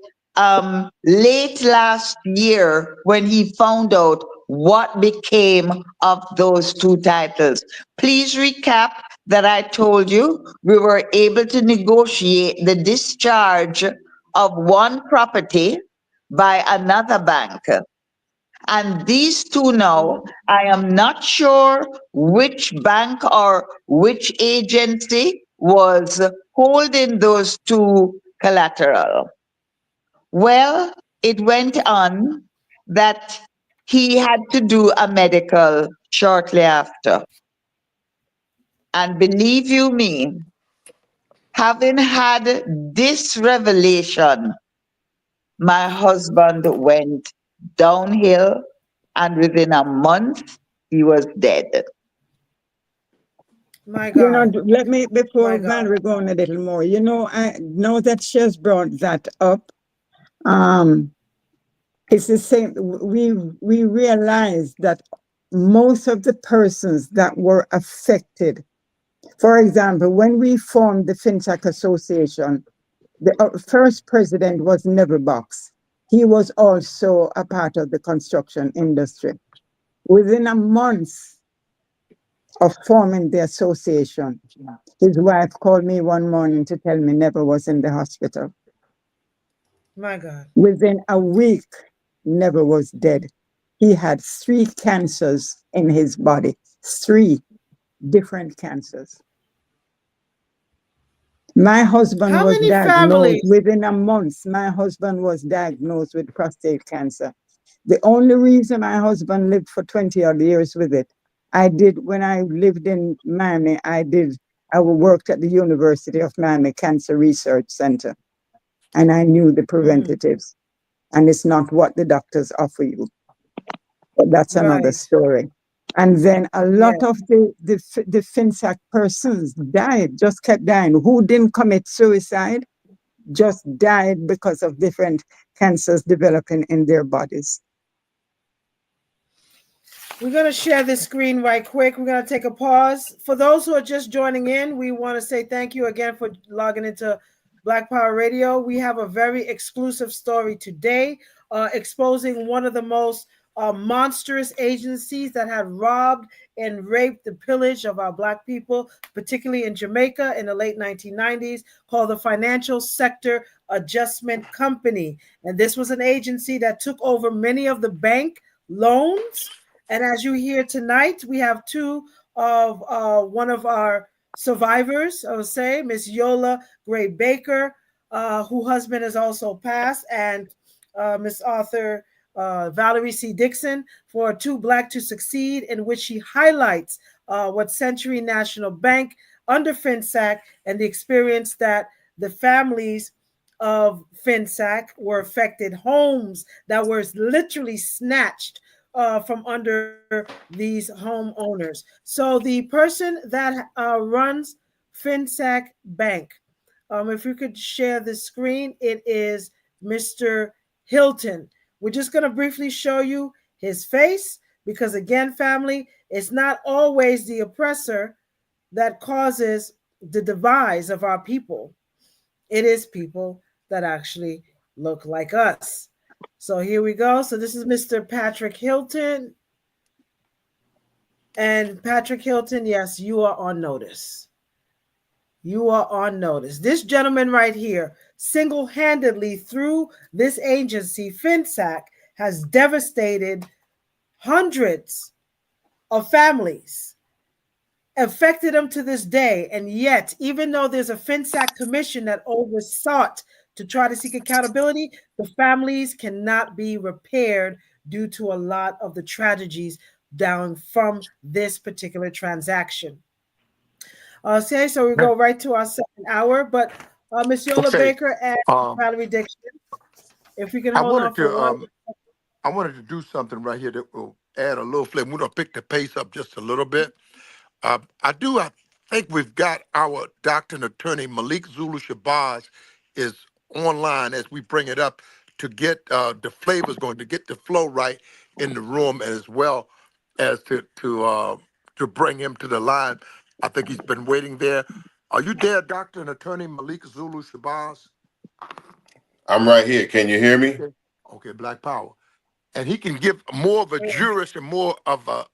late last year when he found out what became of those two titles. Please recap that I told you we were able to negotiate the discharge of one property by another bank. And these two now, I am not sure which bank or which agency was holding those two collateral. Well, it went on that he had to do a medical shortly after. And believe you me, having had this revelation, my husband went downhill, and within a month, he was dead. My You know, God. let me, before My God. Valerie go on a little more, you know, I know that she has brought that up. It's the same. We realize that most of the persons that were affected, for example, when we formed the FinTech Association, the first president was Neville Box. He was also a part of the construction industry. Within a month of forming the association, his wife called me one morning to tell me Neville was in the hospital. My God. Within a week, Neville was dead. He had 3 cancers in his body, 3 different cancers. My husband How was many diagnosed families? within a month. My husband was diagnosed with prostate cancer. The only reason my husband lived for 20 odd years with it, when I lived in Miami, I worked at the University of Miami Cancer Research Center, and I knew the preventatives. And it's not what the doctors offer you. But that's another story. And then a lot of the FinSAC persons died, just kept dying. Who didn't commit suicide, just died because of different cancers developing in their bodies. We're going to share this screen right quick. We're going to take a pause. For those who are just joining in, we want to say thank you again for logging into Black Power Radio. We have a very exclusive story today exposing one of the most monstrous agencies that had robbed and raped the pillage of our Black people, particularly in Jamaica in the late 1990s, called the Financial Sector Adjustment Company. And this was an agency that took over many of the bank loans. And as you hear tonight, we have 2 of one of our survivors, I would say, Miss Yola Gray Baker, whose husband has also passed, and Miss Author Valerie C. Dixon for Too Black to Succeed, in which she highlights what Century National Bank under FinSAC and the experience that the families of FinSAC were affected, homes that were literally snatched from under these homeowners. So the person that runs FinSAC Bank, if you could share the screen, it is Mr. Hilton. We're just going to briefly show you his face because, again, family, it's not always the oppressor that causes the demise of our people. It is people that actually look like us. So here we go. So this is Mr. Patrick Hilton. And Patrick Hilton, yes, you are on notice. you are on notice. This gentleman right here, single-handedly through this agency, FinSAC, has devastated hundreds of families, affected them to this day. And yet, even though there's a FinSAC commission that oversought to try to seek accountability, the families cannot be repaired due to a lot of the tragedies down from this particular transaction. Okay, so we go right to our second hour, but Miss Yola Okay. Baker and Valerie Dixon, if we can hold on for one. I wanted to do something right here that will add a little flavor. We're gonna pick the pace up just a little bit. I think we've got our doctor and attorney Malik Zulu Shabazz is online as we bring it up to get the flavors going, to get the flow right in the room, as well as to bring him to the line. I think he's been waiting there. Are you there, Doctor and Attorney Malik Zulu Shabazz? I'm right here. Can you hear me? Okay, Black Power. And he can give more of a jurist and more of a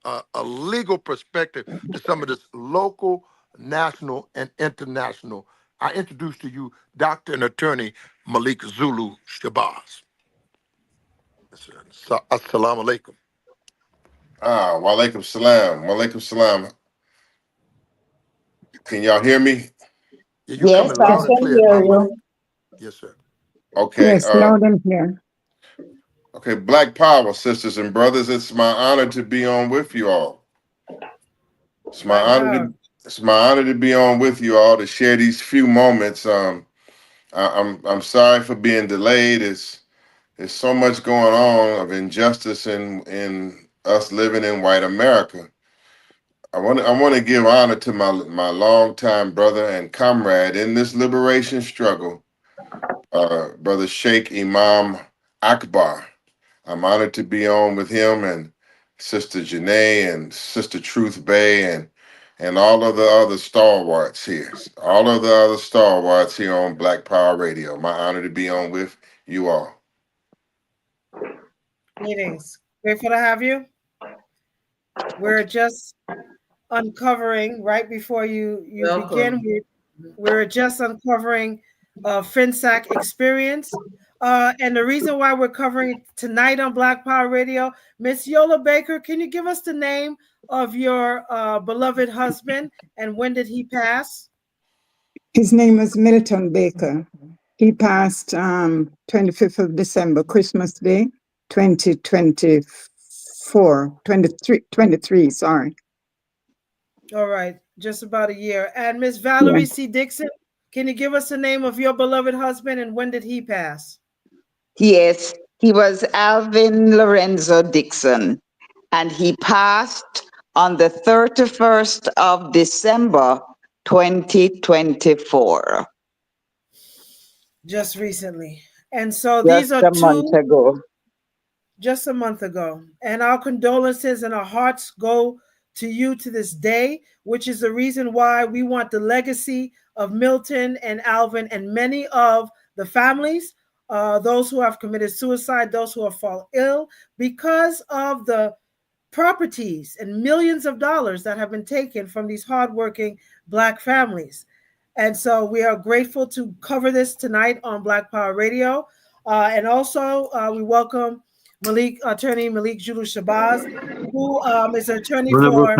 legal perspective to some of this local, national, and international. I introduce to you Doctor and Attorney Malik Zulu Shabazz. Assalamu alaikum. Walaikum salam. Walaikum salam. Can y'all hear me? Yeah, yes, I can hear you. Yes, sir. Okay. Yes, loud and clear. Okay, Black Power, sisters and brothers. It's my honor to be on with you all. It's my honor to be on with you all to share these few moments. I'm sorry for being delayed. There's so much going on of injustice in us living in white America. I want to give honor to my longtime brother and comrade in this liberation struggle, Brother Sheikh Imam Akbar. I'm honored to be on with him and Sister Janae and Sister Truth Bay and all of the other stalwarts here. All of the other stalwarts here on Black Power Radio. My honor to be on with you all. Greetings. Grateful to have you. We're just uncovering right before you begin. We're just uncovering FinSAC experience. And the reason why we're covering it tonight on Black Power Radio, Miss Yola Baker, can you give us the name of your beloved husband and when did he pass? His name was Milton Baker. He passed 25th of December, Christmas Day, 23, sorry. All right, just about a year. And Miss Valerie C. Dixon, can you give us the name of your beloved husband and when did he pass? Yes, he was Alvin Lorenzo Dixon, and he passed on the 31st of December, 2024. Just recently. And so these are just a month ago. Just a month ago. And our condolences and our hearts go to you to this day, which is the reason why we want the legacy of Milton and Alvin and many of the families, those who have committed suicide, those who have fallen ill, because of the properties and millions of dollars that have been taken from these hardworking Black families. And so we are grateful to cover this tonight on Black Power Radio. And also we welcome Attorney Malik Zulu Shabazz, who is an attorney for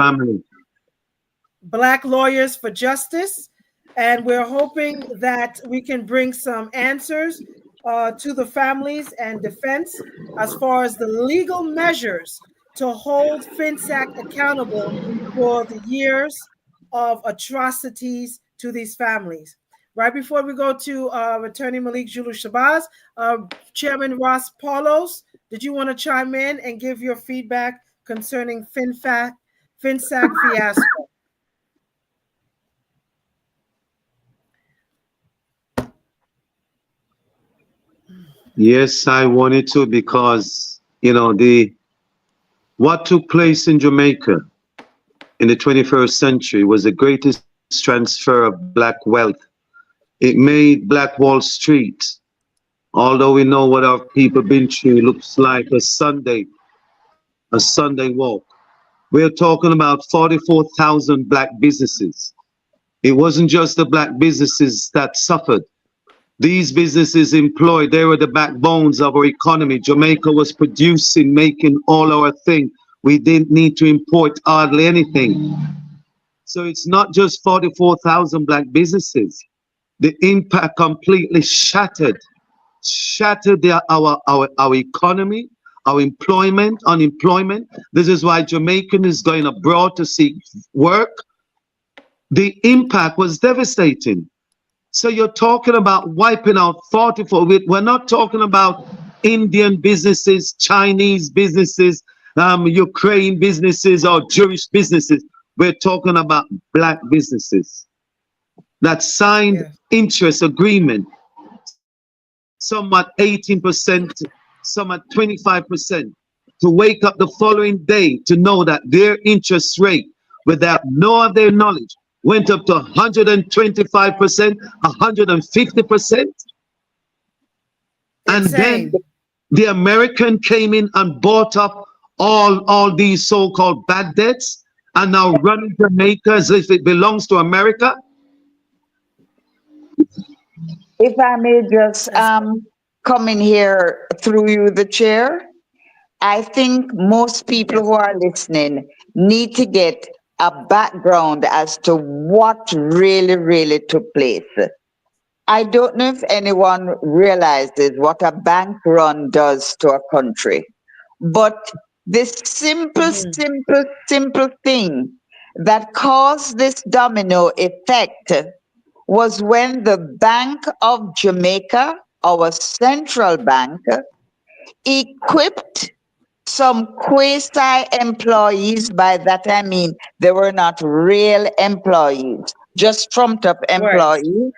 Black Lawyers for Justice. And we're hoping that we can bring some answers to the families and defense as far as the legal measures to hold FinSAC accountable for the years of atrocities to these families. Right before we go to Attorney Malik Zulu Shabazz, Chairman Ross Paulos, did you want to chime in and give your feedback concerning FinSAC fiasco? Yes, I wanted to because, what took place in Jamaica in the 21st century was the greatest transfer of Black wealth. It made Black Wall Street, although we know what our people been through, looks like a Sunday walk. We're talking about 44,000 Black businesses It wasn't just the black businesses that suffered. These businesses employed, they were the backbones of our economy. Jamaica was producing, making all our thing. We didn't need to import hardly anything. So it's not just 44,000 black businesses. The impact completely shattered our economy, our employment, unemployment. This is why Jamaican is going abroad to seek work. The impact was devastating. So you're talking about wiping out 44. We're not talking about Indian businesses, Chinese businesses, Ukraine businesses, or Jewish businesses. We're talking about black businesses that signed interest agreement, some at 18%, some at 25%, to wake up the following day to know that their interest rate, without no of their knowledge, went up to 125%, 150%. And then the American came in and bought up all these so-called bad debts and now running Jamaica as if it belongs to America. If I may just come in here through you, the chair, I think most people who are listening need to get a background as to what really took place. I don't know if anyone realizes what a bank run does to a country, but this simple thing that caused this domino effect was when the Bank of Jamaica, our central bank, equipped some quasi-employees. By that I mean they were not real employees, just trumped up employees,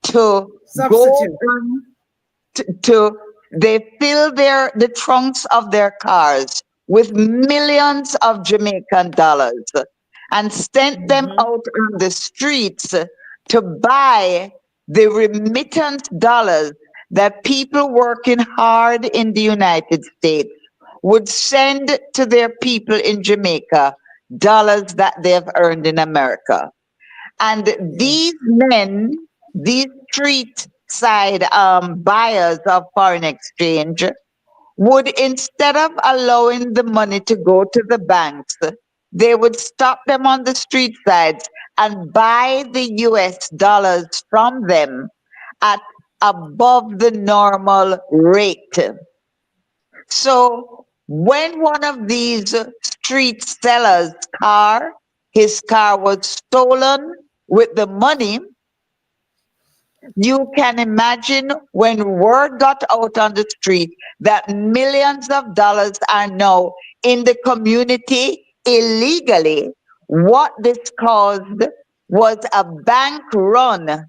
to go on they fill the trunks of their cars with millions of Jamaican dollars and sent them out on the streets to buy the remittance dollars that people working hard in the United States would send to their people in Jamaica, dollars that they've earned in America. And these men, these street side buyers of foreign exchange, would, instead of allowing the money to go to the banks, they would stop them on the street sides and buy the US dollars from them at above the normal rate. So when one of these street sellers' his car was stolen with the money, you can imagine when word got out on the street that millions of dollars are now in the community illegally, what this caused was a bank run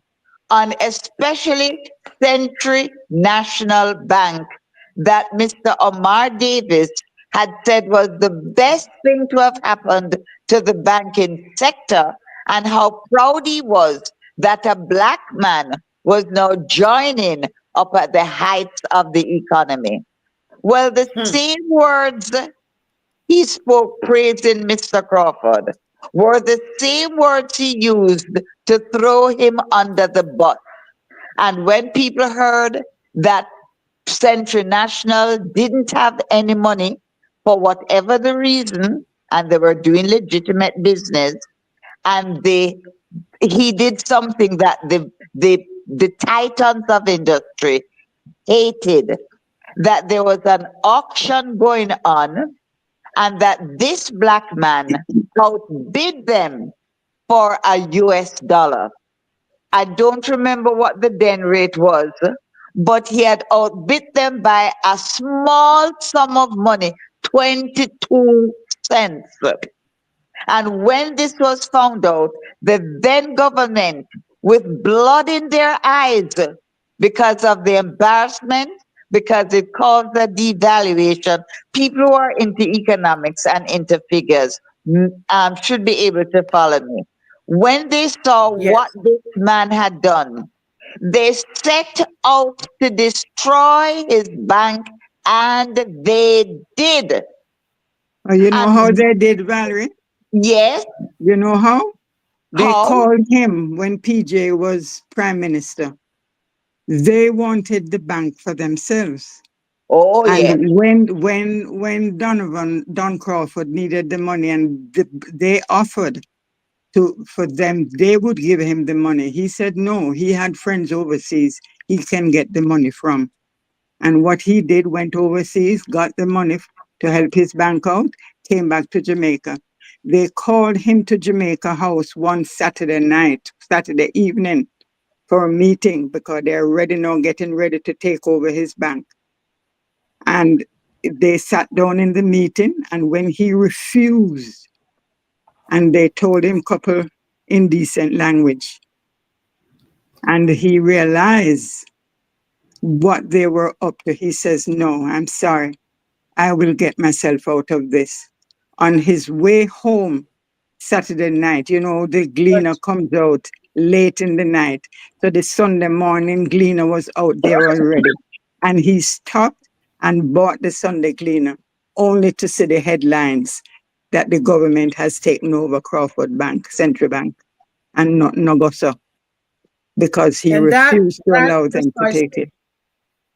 on especially Century National Bank that Mr. Omar Davis had said was the best thing to have happened to the banking sector, and how proud he was that a black man was now joining up at the heights of the economy. Well, the same words he spoke praising Mr. Crawford were the same words he used to throw him under the bus. And when people heard that Century National didn't have any money for whatever the reason, and they were doing legitimate business, and he did something that the titans of industry hated, that there was an auction going on and that this black man outbid them for a US dollar. I don't remember what the then rate was, but he had outbid them by a small sum of money, 22 cents. And when this was found out, the then government, with blood in their eyes because of the embarrassment, because it caused a devaluation, people who are into economics and into figures should be able to follow me. When they saw what this man had done, they set out to destroy his bank, and they did. You know how they did, Valerie? Yes. You know how? They How? called him when PJ was prime minister. They wanted the bank for themselves. Oh, And yeah. when Don Crawford needed the money, and they offered for them, they would give him the money. He said no, he had friends overseas he can get the money from. And what he did, went overseas, got the money to help his bank out, came back to Jamaica. They called him to Jamaica House one Saturday evening, for a meeting because they're ready now, getting ready to take over his bank. And they sat down in the meeting, and when he refused, and they told him couple indecent language, and he realized what they were up to, he says, no, I'm sorry, I will get myself out of this. On his way home Saturday night, the Gleaner comes out late in the night. So the Sunday morning Gleaner was out there already. And he stopped and bought the Sunday Gleaner, only to see the headlines that the government has taken over Crawford Bank, Central Bank, and not Nogoso, because he refused to allow them to take it.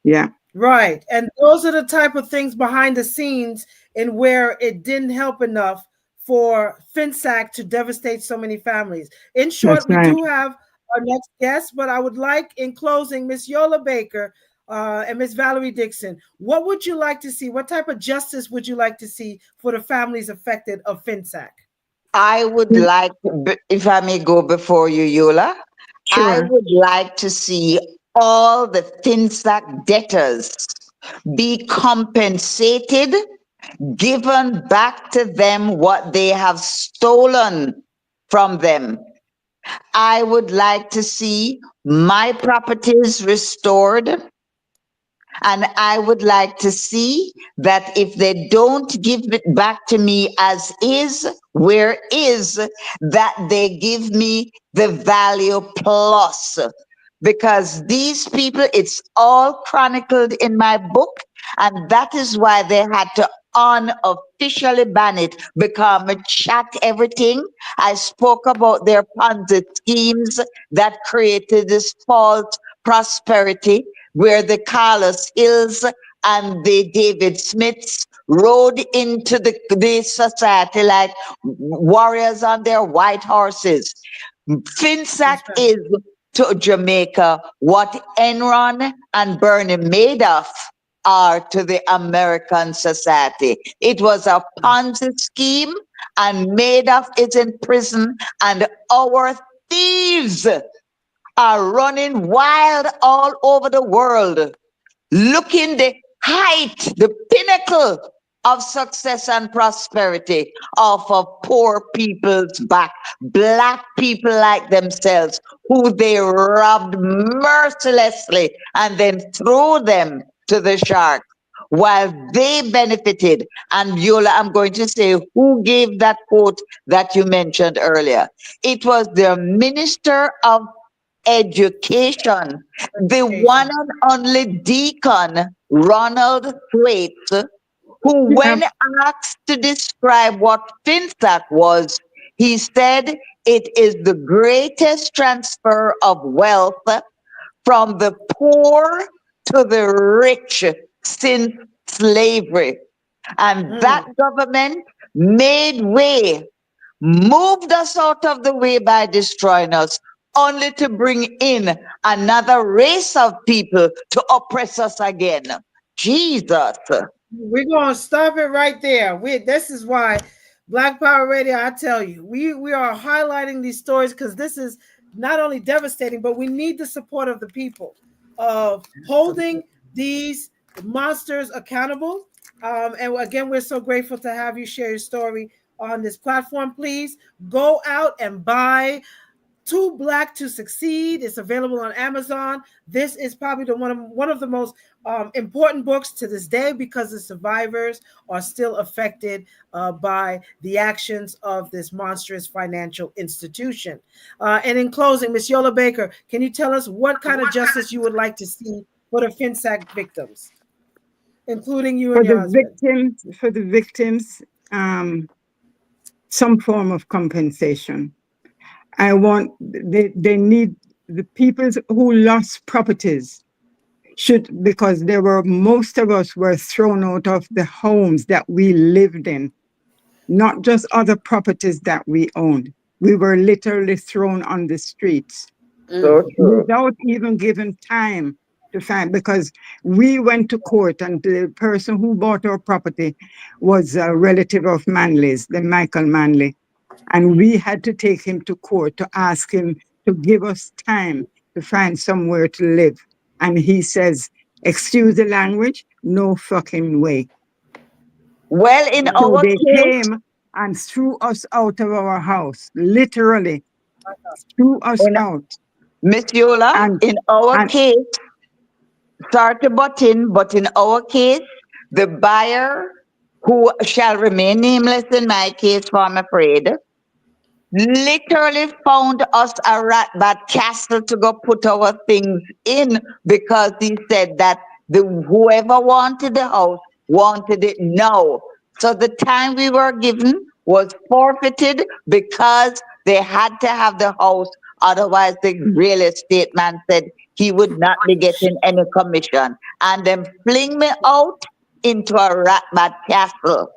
Yeah. Right. And those are the type of things behind the scenes in where it didn't help enough for FinSAC to devastate so many families. In short, we do have our next guest, but I would like, in closing, Miss Yola Baker and Miss Valerie Dixon, what would you like to see? What type of justice would you like to see for the families affected of FinSAC? I would like, if I may go before you, Yola, sure. I would like to see all the FinSAC debtors be compensated, given back to them what they have stolen from them. I would like to see my properties restored. And I would like to see that if they don't give it back to me as is, where is, that they give me the value plus. Because these people, it's all chronicled in my book, and that is why they had to unofficially ban it, because I chat everything. I spoke about their Ponzi schemes that created this false prosperity, where the Carlos Hills and the David Smiths rode into the society like warriors on their white horses. FinSAC is to Jamaica what Enron and Bernie Madoff are to the American society. It was a Ponzi scheme, and Madoff is in prison, and our thieves are running wild all over the world, looking the height, the pinnacle of success and prosperity off of poor people's back, black people like themselves, who they robbed mercilessly and then threw them to the sharks while they benefited. And Yola, I'm going to say who gave that quote that you mentioned earlier. It was the Minister of Education, the one and only Deacon Ronald Thwaites, who, when asked to describe what FinSAC was, he said it is the greatest transfer of wealth from the poor to the rich since slavery. And that government made way, moved us out of the way by destroying us, only to bring in another race of people to oppress us again. Jesus. We're going to stop it right there. This is why Black Power Radio, I tell you, we are highlighting these stories because this is not only devastating, but we need the support of the people of holding these monsters accountable. And again, we're so grateful to have you share your story on this platform. Please go out and buy Too Black to Succeed. It's available on Amazon. This is probably one of the most important books to this day, because the survivors are still affected by the actions of this monstrous financial institution. And in closing, Ms. Yola Baker, can you tell us what kind of justice you would like to see for the FinSAC victims, including you and your husband? For the victims, some form of compensation. I want, they need the people who lost properties should, because most of us were thrown out of the homes that we lived in, not just other properties that we owned. We were literally thrown on the streets without even given time to find, because we went to court and the person who bought our property was a relative of Manley's, the Michael Manley. And we had to take him to court to ask him to give us time to find somewhere to live. And he says, excuse the language, no fucking way. Well, in So our they case, came and threw us out of our house, literally threw us out. Miss Yola, in our case, sorry to butt in, but in our case, the buyer, who shall remain nameless in my case, for I'm afraid, literally found us a rat castle to go put our things in, because he said that whoever wanted the house wanted it now. So the time we were given was forfeited because they had to have the house. Otherwise, the real estate man said he would not be getting any commission. And then fling me out into a rat castle.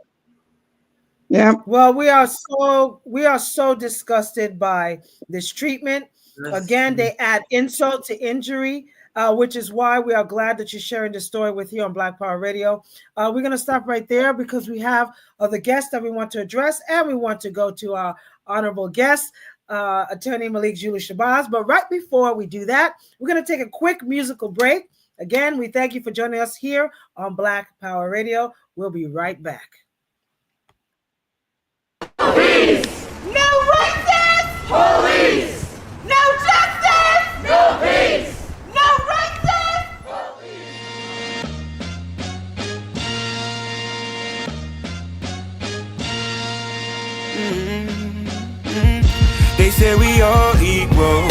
Yeah. Well, we are so disgusted by this treatment. Again, they add insult to injury, which is why we are glad that you're sharing this story with you on Black Power Radio. We're going to stop right there because we have other guests that we want to address, and we want to go to our honorable guest, Attorney Malik Zulu Shabazz. But right before we do that, we're going to take a quick musical break. Again, we thank you for joining us here on Black Power Radio. We'll be right back. Peace! No racist! Police! No justice! No peace! No racist! They say we all equal,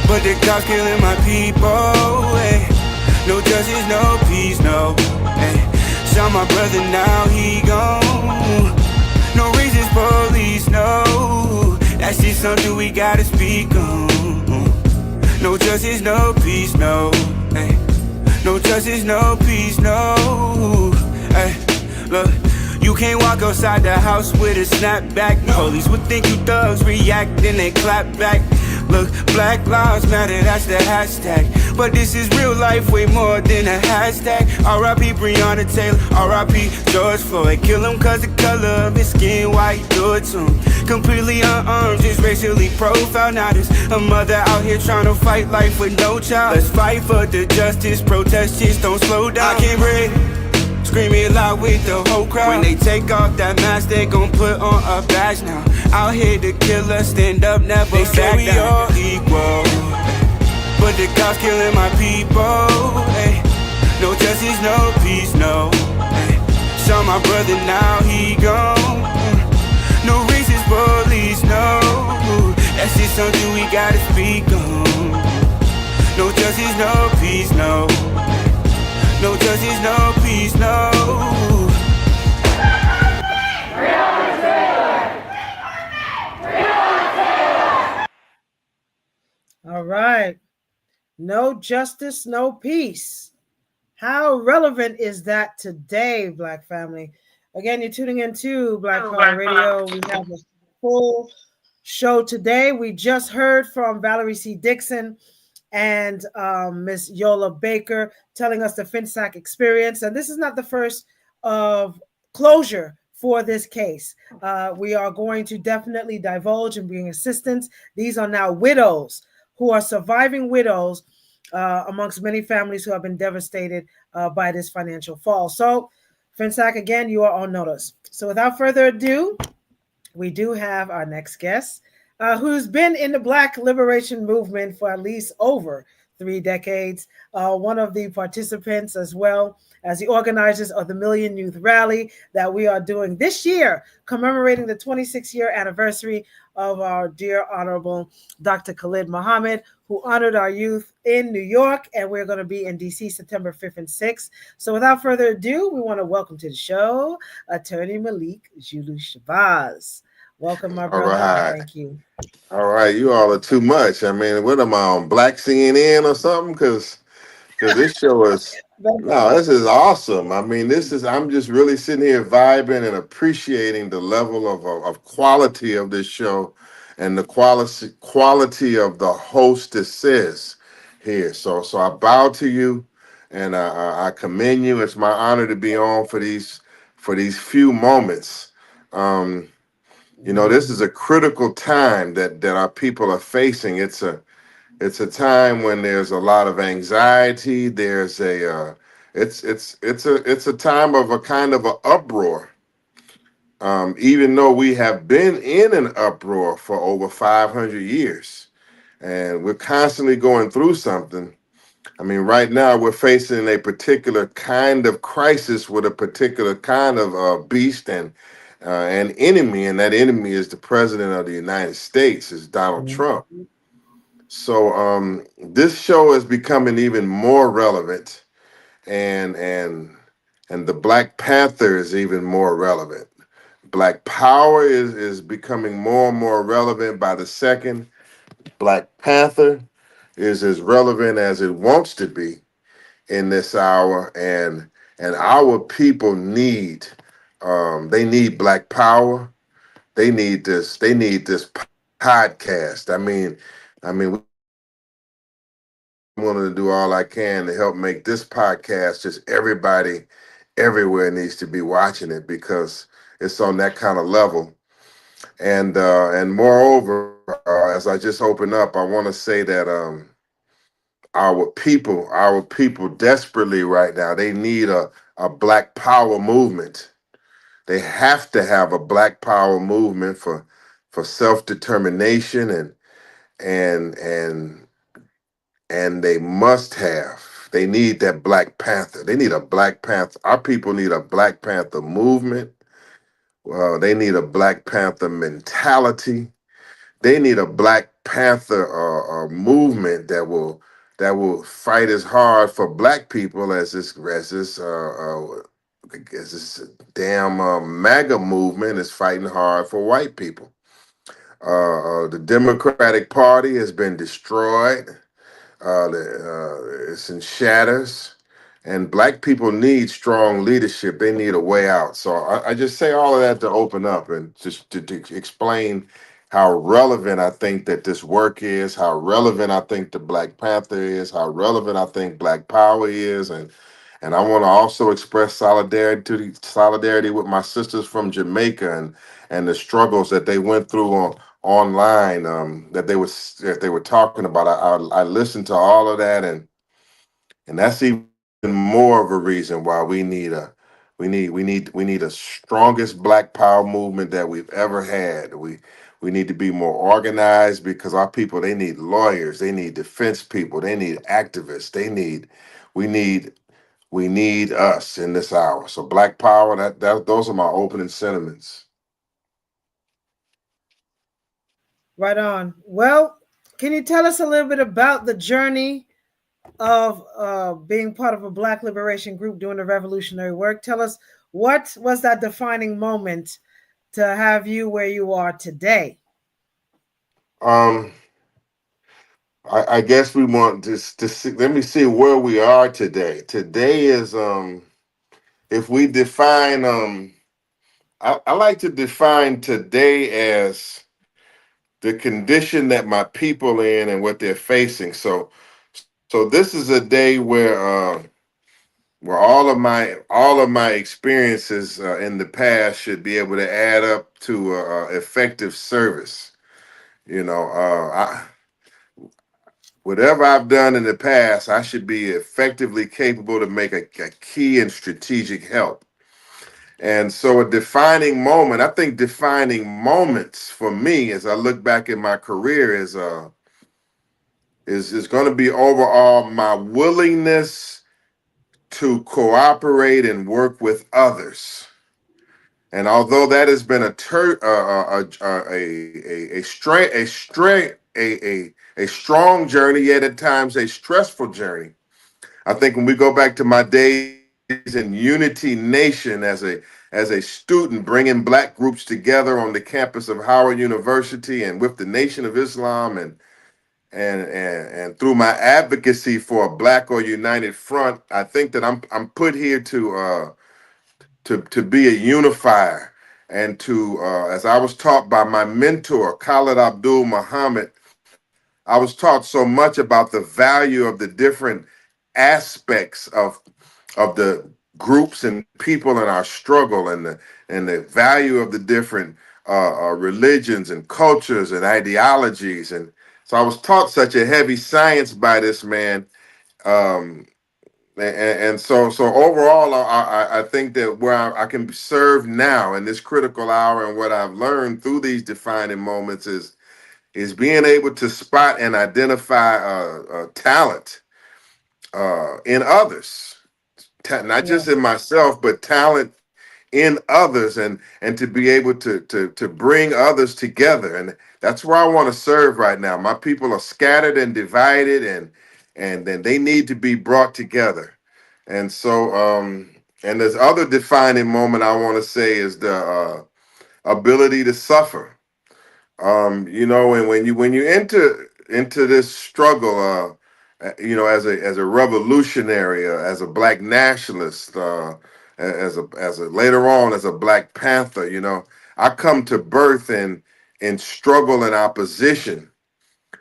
but the cops killing my people. No justice, no peace, no. Saw my brother, now he gone. No racist police, no. That's just something we gotta speak on. No justice, no peace, no. No justice, no peace, no. Look, you can't walk outside the house with a snapback. Police would think you thugs, react, then they clap back. Look, Black Lives Matter, that's the hashtag. But this is real life, way more than a hashtag. R.I.P. Breonna Taylor, R.I.P. George Floyd. Kill him cause the color of his skin, why you do it to him? Completely unarmed, just racially profiled. Now there's a mother out here trying to fight life with no child. Let's fight for the justice, protest, just don't slow down. I can't breathe. Screaming loud with the whole crowd. When they take off that mask, they gon' put on a badge now. Out here to kill us, stand up, never they back down. They say we all equal, but the cops killing my people. No justice, no peace, no. Saw my brother, now he gone. No racist police, no. That's just something we gotta speak on. No justice, no peace, no. No justice, no peace, no. All right. No justice, no peace. How relevant is that today, Black family? Again, you're tuning into Black Power Radio. We have a full show today. We just heard from Valerie C. Dixon and Miss Yola Baker telling us the FinSAC experience. And this is not the first of closure for this case. We are going to definitely divulge and bring assistance. These are now widows who are surviving widows amongst many families who have been devastated by this financial fall. So, FinSAC, again, you are on notice. So without further ado, we do have our next guest, who's been in the Black liberation movement for at least over 3 decades, one of the participants as well as the organizers of the Million Youth Rally that we are doing this year, commemorating the 26-year anniversary of our dear Honorable Dr. Khalid Muhammad, who honored our youth in New York, and we're going to be in DC September 5th and 6th. So without further ado, we want to welcome to the show Attorney Malik Zulu Shabazz. Welcome, my All brother. right. Thank you. All right. You all are too much. I mean, what am I on Black CNN or something? Because this show is no, this is awesome. I mean, I'm just really sitting here vibing and appreciating the level of quality of this show and the quality of the hostesses here. So I bow to you and I commend you. It's my honor to be on for these few moments. This is a critical time that our people are facing. It's a time when there's a lot of anxiety. There's it's a time of a kind of an uproar. Even though we have been in an uproar for over 500 years, and we're constantly going through something. I mean, right now we're facing a particular kind of crisis with a particular kind of beast and an enemy, and that enemy is the president of the United States, is Donald Trump. So this show is becoming even more relevant, and the Black Panther is even more relevant. Black Power is becoming more and more relevant by the second. Black Panther is as relevant as it wants to be in this hour, and our people need they need Black Power. They need this podcast. I mean, I'm going to do all I can to help make this podcast just everybody everywhere needs to be watching it because it's on that kind of level. And moreover, as I just open up, I want to say that our people desperately right now, they need a Black Power movement. They have to have a Black Power movement for self-determination and and and they need that Black Panther. They need a Black Panther. Our people need a Black Panther movement. They need a Black Panther mentality. They need a Black Panther movement that will fight as hard for Black people as this damn MAGA movement is fighting hard for white people. The Democratic Party has been destroyed. It's in shatters, and Black people need strong leadership. They need a way out. So I just say all of that to open up and just to explain how relevant I think that this work is, how relevant I think the Black Panther is, how relevant I think Black Power is, and I want to also express solidarity with my sisters from Jamaica and the struggles that they went through online that they were talking about. I listened to all of that, and that's even more of a reason why we need a strongest Black Power movement that we've ever had. We need to be more organized because our people, they need lawyers, they need defense people, they need activists, we need us in this hour. So Black Power, that those are my opening sentiments. Right on. Well, can you tell us a little bit about the journey of being part of a Black liberation group doing the revolutionary work? Tell us, what was that defining moment to have you where you are today? I guess we want to see, let me see where we are today. Today is if we define I like to define today as the condition that my people in and what they're facing. So this is a day where all of my experiences in the past should be able to add up to effective service. Whatever I've done in the past, I should be effectively capable to make a key and strategic help. And so a defining moment, I think defining moments for me as I look back in my career is going to be overall my willingness to cooperate and work with others. And although that has been a strong journey, yet at times a stressful journey, I think when we go back to my days in Unity Nation as a student, bringing Black groups together on the campus of Howard University and with the Nation of Islam, and through my advocacy for a Black or United Front. I think that I'm put here to be a unifier and to, as I was taught by my mentor, Khalid Abdul Muhammad, I was taught so much about the value of the different aspects of the groups and people in our struggle, and the value of the different religions and cultures and ideologies. And so I was taught such a heavy science by this man. So overall, I think that where I can serve now in this critical hour, and what I've learned through these defining moments is being able to spot and identify talent in others, not just in myself, but talent in others, and to be able to bring others together. And that's where I want to serve right now. My people are scattered and divided, and then they need to be brought together. And so and this other defining moment I want to say is the ability to suffer. And when you enter into this struggle, as a revolutionary, as a Black nationalist, as a later on as a Black Panther, I come to birth in struggle and opposition.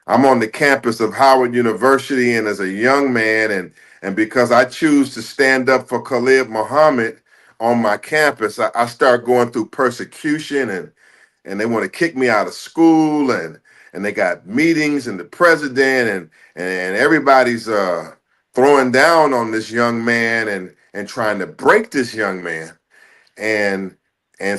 I'm on the campus of Howard University, and as a young man, and because I choose to stand up for Khalid Muhammad on my campus, I start going through persecution, and they want to kick me out of school, and they got meetings, and the president and everybody's throwing down on this young man and trying to break this young man. And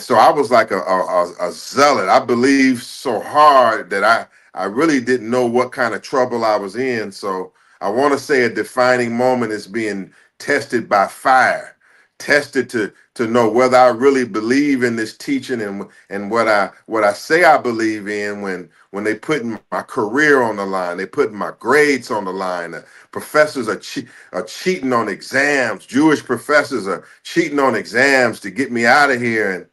so I was like a zealot. I believed so hard that I really didn't know what kind of trouble I was in. So I want to say a defining moment is being tested by fire, tested to know whether I really believe in this teaching and what I say I believe in when they putting my career on the line, they putting my grades on the line. Professors are cheating on exams. Jewish professors are cheating on exams to get me out of here,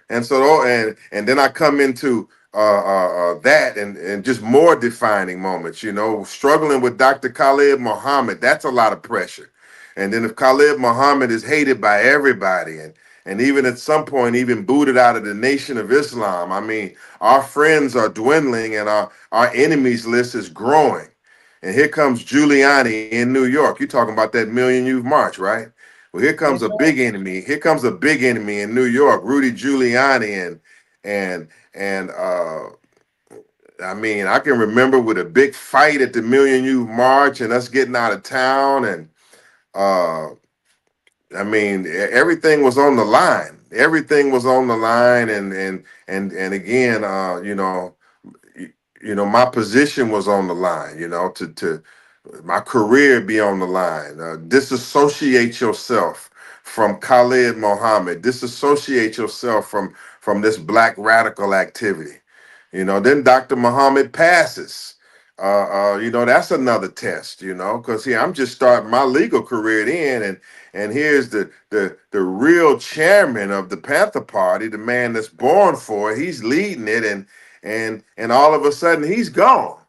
and so and then I come into that and just more defining moments. Struggling with Dr. Khalid Muhammad, that's a lot of pressure. And then if Khalid Muhammad is hated by everybody, and even at some point even booted out of the Nation of Islam, I mean, our friends are dwindling and our enemies list is growing. And here comes Giuliani in New York. You're talking about that Million Youth March, right? Well, here comes a big enemy. Here comes a big enemy in New York, Rudy Giuliani, and I mean, I can remember with a big fight at the Million Youth March and us getting out of town, and I mean, everything was on the line. Everything was on the line, and again, my position was on the line. To my career be on the line. Disassociate yourself from Khalid Muhammad. Disassociate yourself from this Black radical activity. Then Dr. Muhammad passes. That's another test, because here I'm just starting my legal career then, and here's the real chairman of the Panther Party, the man that's born for it. He's leading it, and all of a sudden he's gone,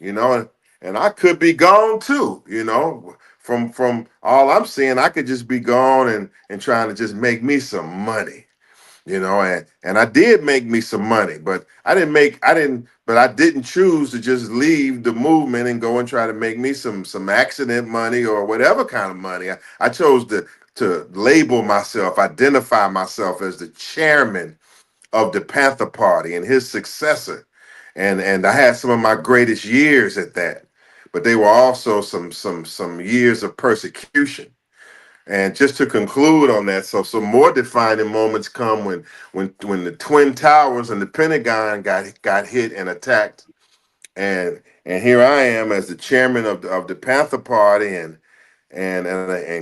and I could be gone too, from all I'm seeing, I could just be gone and trying to just make me some money. And I did make me some money, but I didn't choose to just leave the movement and go and try to make me some accident money or whatever kind of money. I chose to label myself, identify myself as the chairman of the Panther Party and his successor. And I had some of my greatest years at that, but they were also some years of persecution. And just to conclude on that, so some more defining moments come when the Twin Towers and the Pentagon got hit and attacked, and here I am as the chairman of the Panther Party, and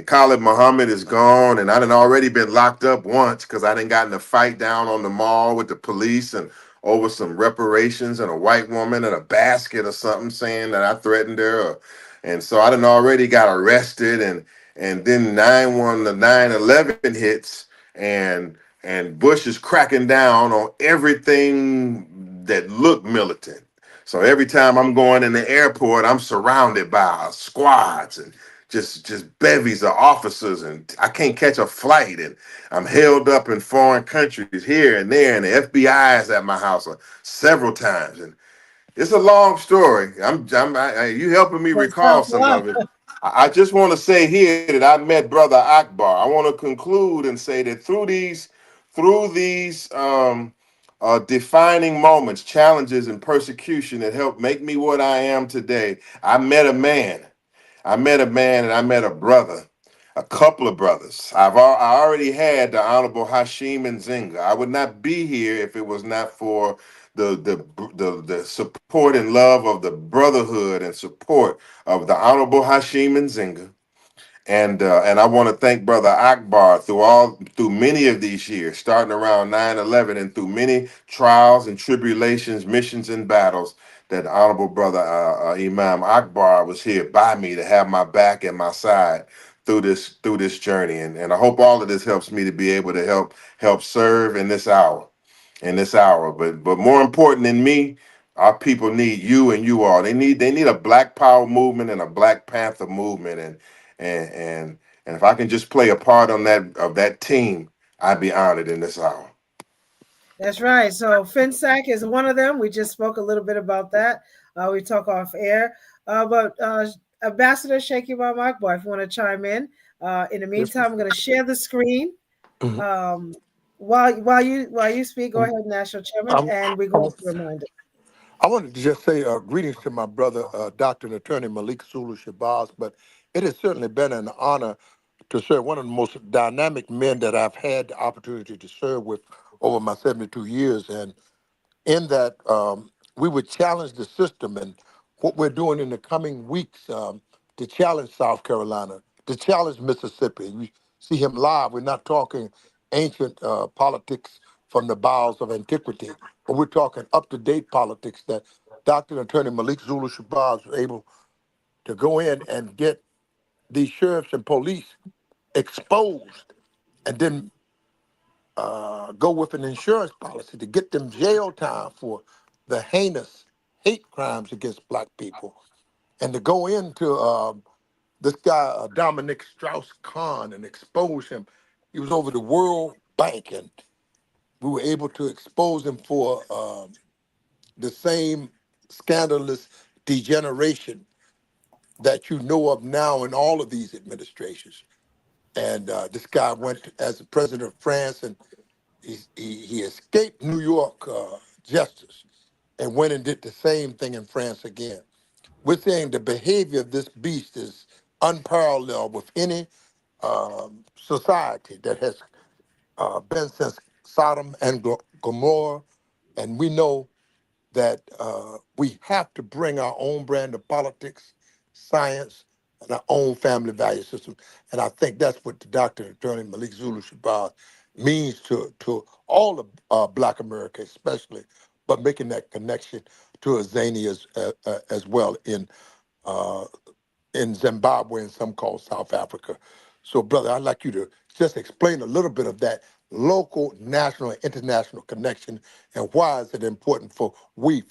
Khalid Muhammad is gone, and I done already been locked up once because I done got in a fight down on the mall with the police and over some reparations and a white woman in a basket or something saying that I threatened her, and so I done already got arrested, and and then 9/11 hits, and Bush is cracking down on everything that looked militant. So every time I'm going in the airport, I'm surrounded by squads and just bevies of officers, and I can't catch a flight, and I'm held up in foreign countries here and there, and the FBI is at my house several times, and it's a long story. You helping me That recall sounds some fun. of it. I just want to say here that I met Brother Akbar. I want to conclude and say that through these defining moments, challenges, and persecution that helped make me what I am today, I met a man. And I met a brother, a couple of brothers. I already had the Honorable Hashim Nzinga. I would not be here if it was not for the support and love of the brotherhood and support of the Honorable Hashim Nzinga. And I want to thank Brother Akbar through many of these years, starting around 9/11 and through many trials and tribulations, missions and battles, that the Honorable Brother Imam Akbar was here by me to have my back and my side through this journey. And I hope all of this helps me to be able to help serve in this hour. But more important than me, our people need you and you all. They need a Black Power movement and a Black Panther movement, and if I can just play a part on that team, I'd be honored in this hour. That's right. So FinSAC is one of them. We just spoke a little bit about that. We talk off air. But Ambassador Sheikh Imam Akbar, if you want to chime in the Yes, meantime, I'm going to share the screen. ma'am. While you speak, go Mhm. ahead, National Chairman, I, and we're going I, to remind it. I wanted to just say greetings to my brother, Dr. and Attorney Malik Zulu Shabazz, but it has certainly been an honor to serve one of the most dynamic men that I've had the opportunity to serve with over my 72 years. And in that, we would challenge the system, and what we're doing in the coming weeks to challenge South Carolina, to challenge Mississippi. We see him live. We're not talking ancient politics from the bowels of antiquity, but we're talking up-to-date politics that Dr. and Attorney Malik Zulu Shabazz was able to go in and get these sheriffs and police exposed, and then go with an insurance policy to get them jail time for the heinous hate crimes against Black people, and to go into this guy Dominic Strauss-Kahn and expose him. He was over the World Bank, and we were able to expose him for the same scandalous degeneration that you know of now in all of these administrations. And this guy went as the president of France, and he escaped New York justice and went and did the same thing in France again. We're saying the behavior of this beast is unparalleled with any society that has been since Sodom and Gomorrah. And we know that we have to bring our own brand of politics, science, and our own family value system. And I think that's what the Dr. and Attorney Malik Zulu Shabazz means to all of Black America, especially, but making that connection to Azania as well uh, in Zimbabwe and some call South Africa. So, brother, I'd like you to just explain a little bit of that local, national, and international connection, and why is it important for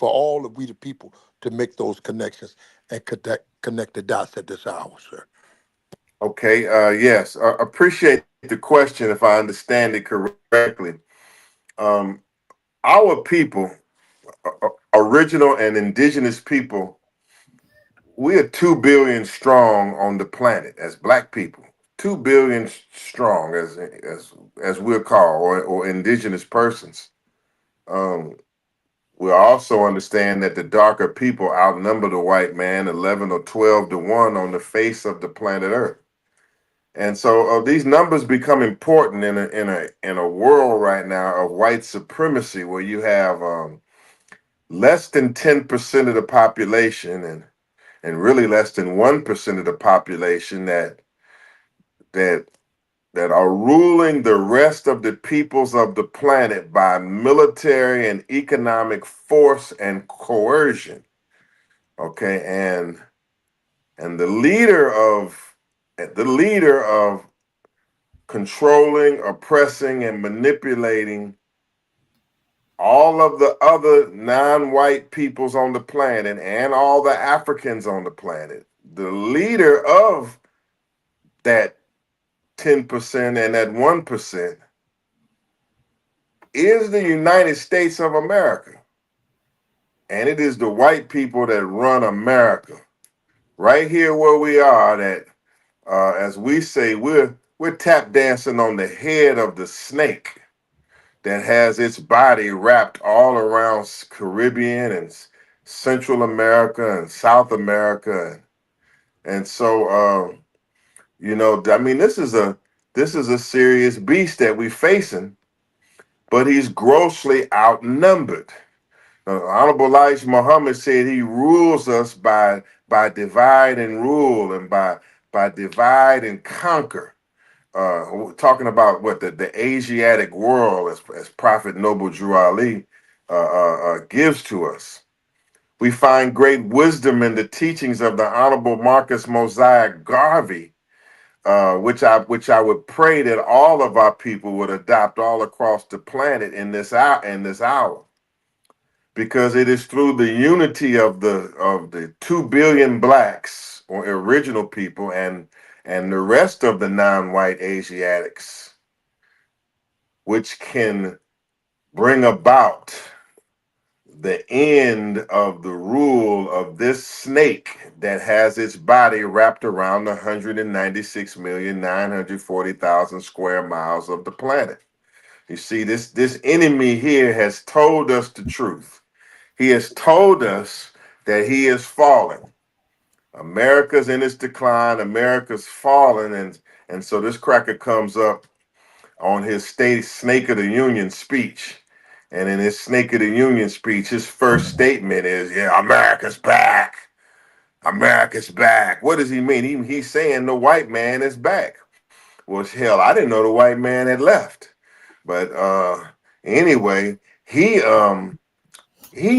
all of we the people to make those connections and connect the dots at this hour, sir. Okay. Yes. Appreciate the question. If I understand it correctly, um, our people, original and indigenous people, we are 2 billion strong on the planet as Black people. 2 billion strong, as we're called, or indigenous persons. Um, we also understand that the darker people outnumber the white man 11 or 12 to 1 on the face of the planet Earth. And so these numbers become important in a world right now of white supremacy, where you have less than 10% of the population, and really less than 1% of the population that that are ruling the rest of the peoples of the planet by military and economic force and coercion. Okay, and the leader of the leader of controlling, oppressing, and manipulating all of the other non-white peoples on the planet and all the Africans on the planet. The leader of that 10% and that 1% is the United States of America. And it is the white people that run America. Right here where we are, that as we say, we're tap dancing on the head of the snake that has its body wrapped all around Caribbean and Central America and South America. And so, I mean, this is a serious beast that we're facing, but he's grossly outnumbered. Honorable Elijah Muhammad said he rules us by divide and rule and by divide and conquer. Talking about what the Asiatic world, as Prophet Noble Drew Ali gives to us. We find great wisdom in the teachings of the Honorable Marcus Mosiah Garvey, which I would pray that all of our people would adopt all across the planet in this hour. Because it is through the unity of the 2 billion blacks or original people and the rest of the non-white Asiatics, which can bring about the end of the rule of this snake that has its body wrapped around the 196,940,000 square miles of the planet. You see, this enemy here has told us the truth. He has told us that he is falling. America's in its decline. America's falling. And so this cracker comes up on his Snake of the Union speech. And in his Snake of the Union speech, his first statement is, yeah, America's back. America's back. What does he mean? He's saying the white man is back. Well, hell, I didn't know the white man had left. But anyway, he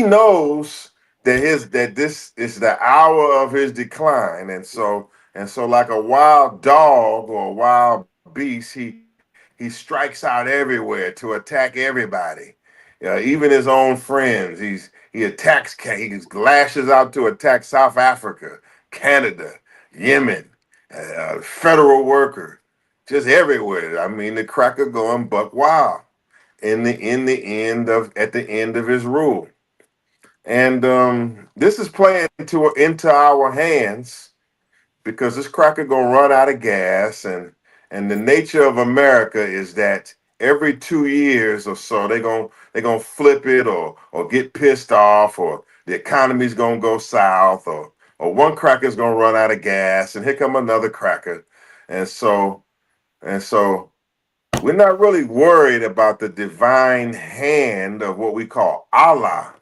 knows that this is the hour of his decline, and so like a wild dog or a wild beast, he strikes out everywhere to attack everybody, even his own friends. He attacks. He lashes out to attack South Africa, Canada, Yemen, federal worker, just everywhere. I mean, the cracker going buck wild at the end of his rule. And this is playing into our hands because this cracker gonna run out of gas, and the nature of America is that every 2 years or so they're gonna flip it or get pissed off, or the economy's gonna go south, or one cracker's gonna run out of gas, and here come another cracker, and so we're not really worried about the divine hand of what we call Allah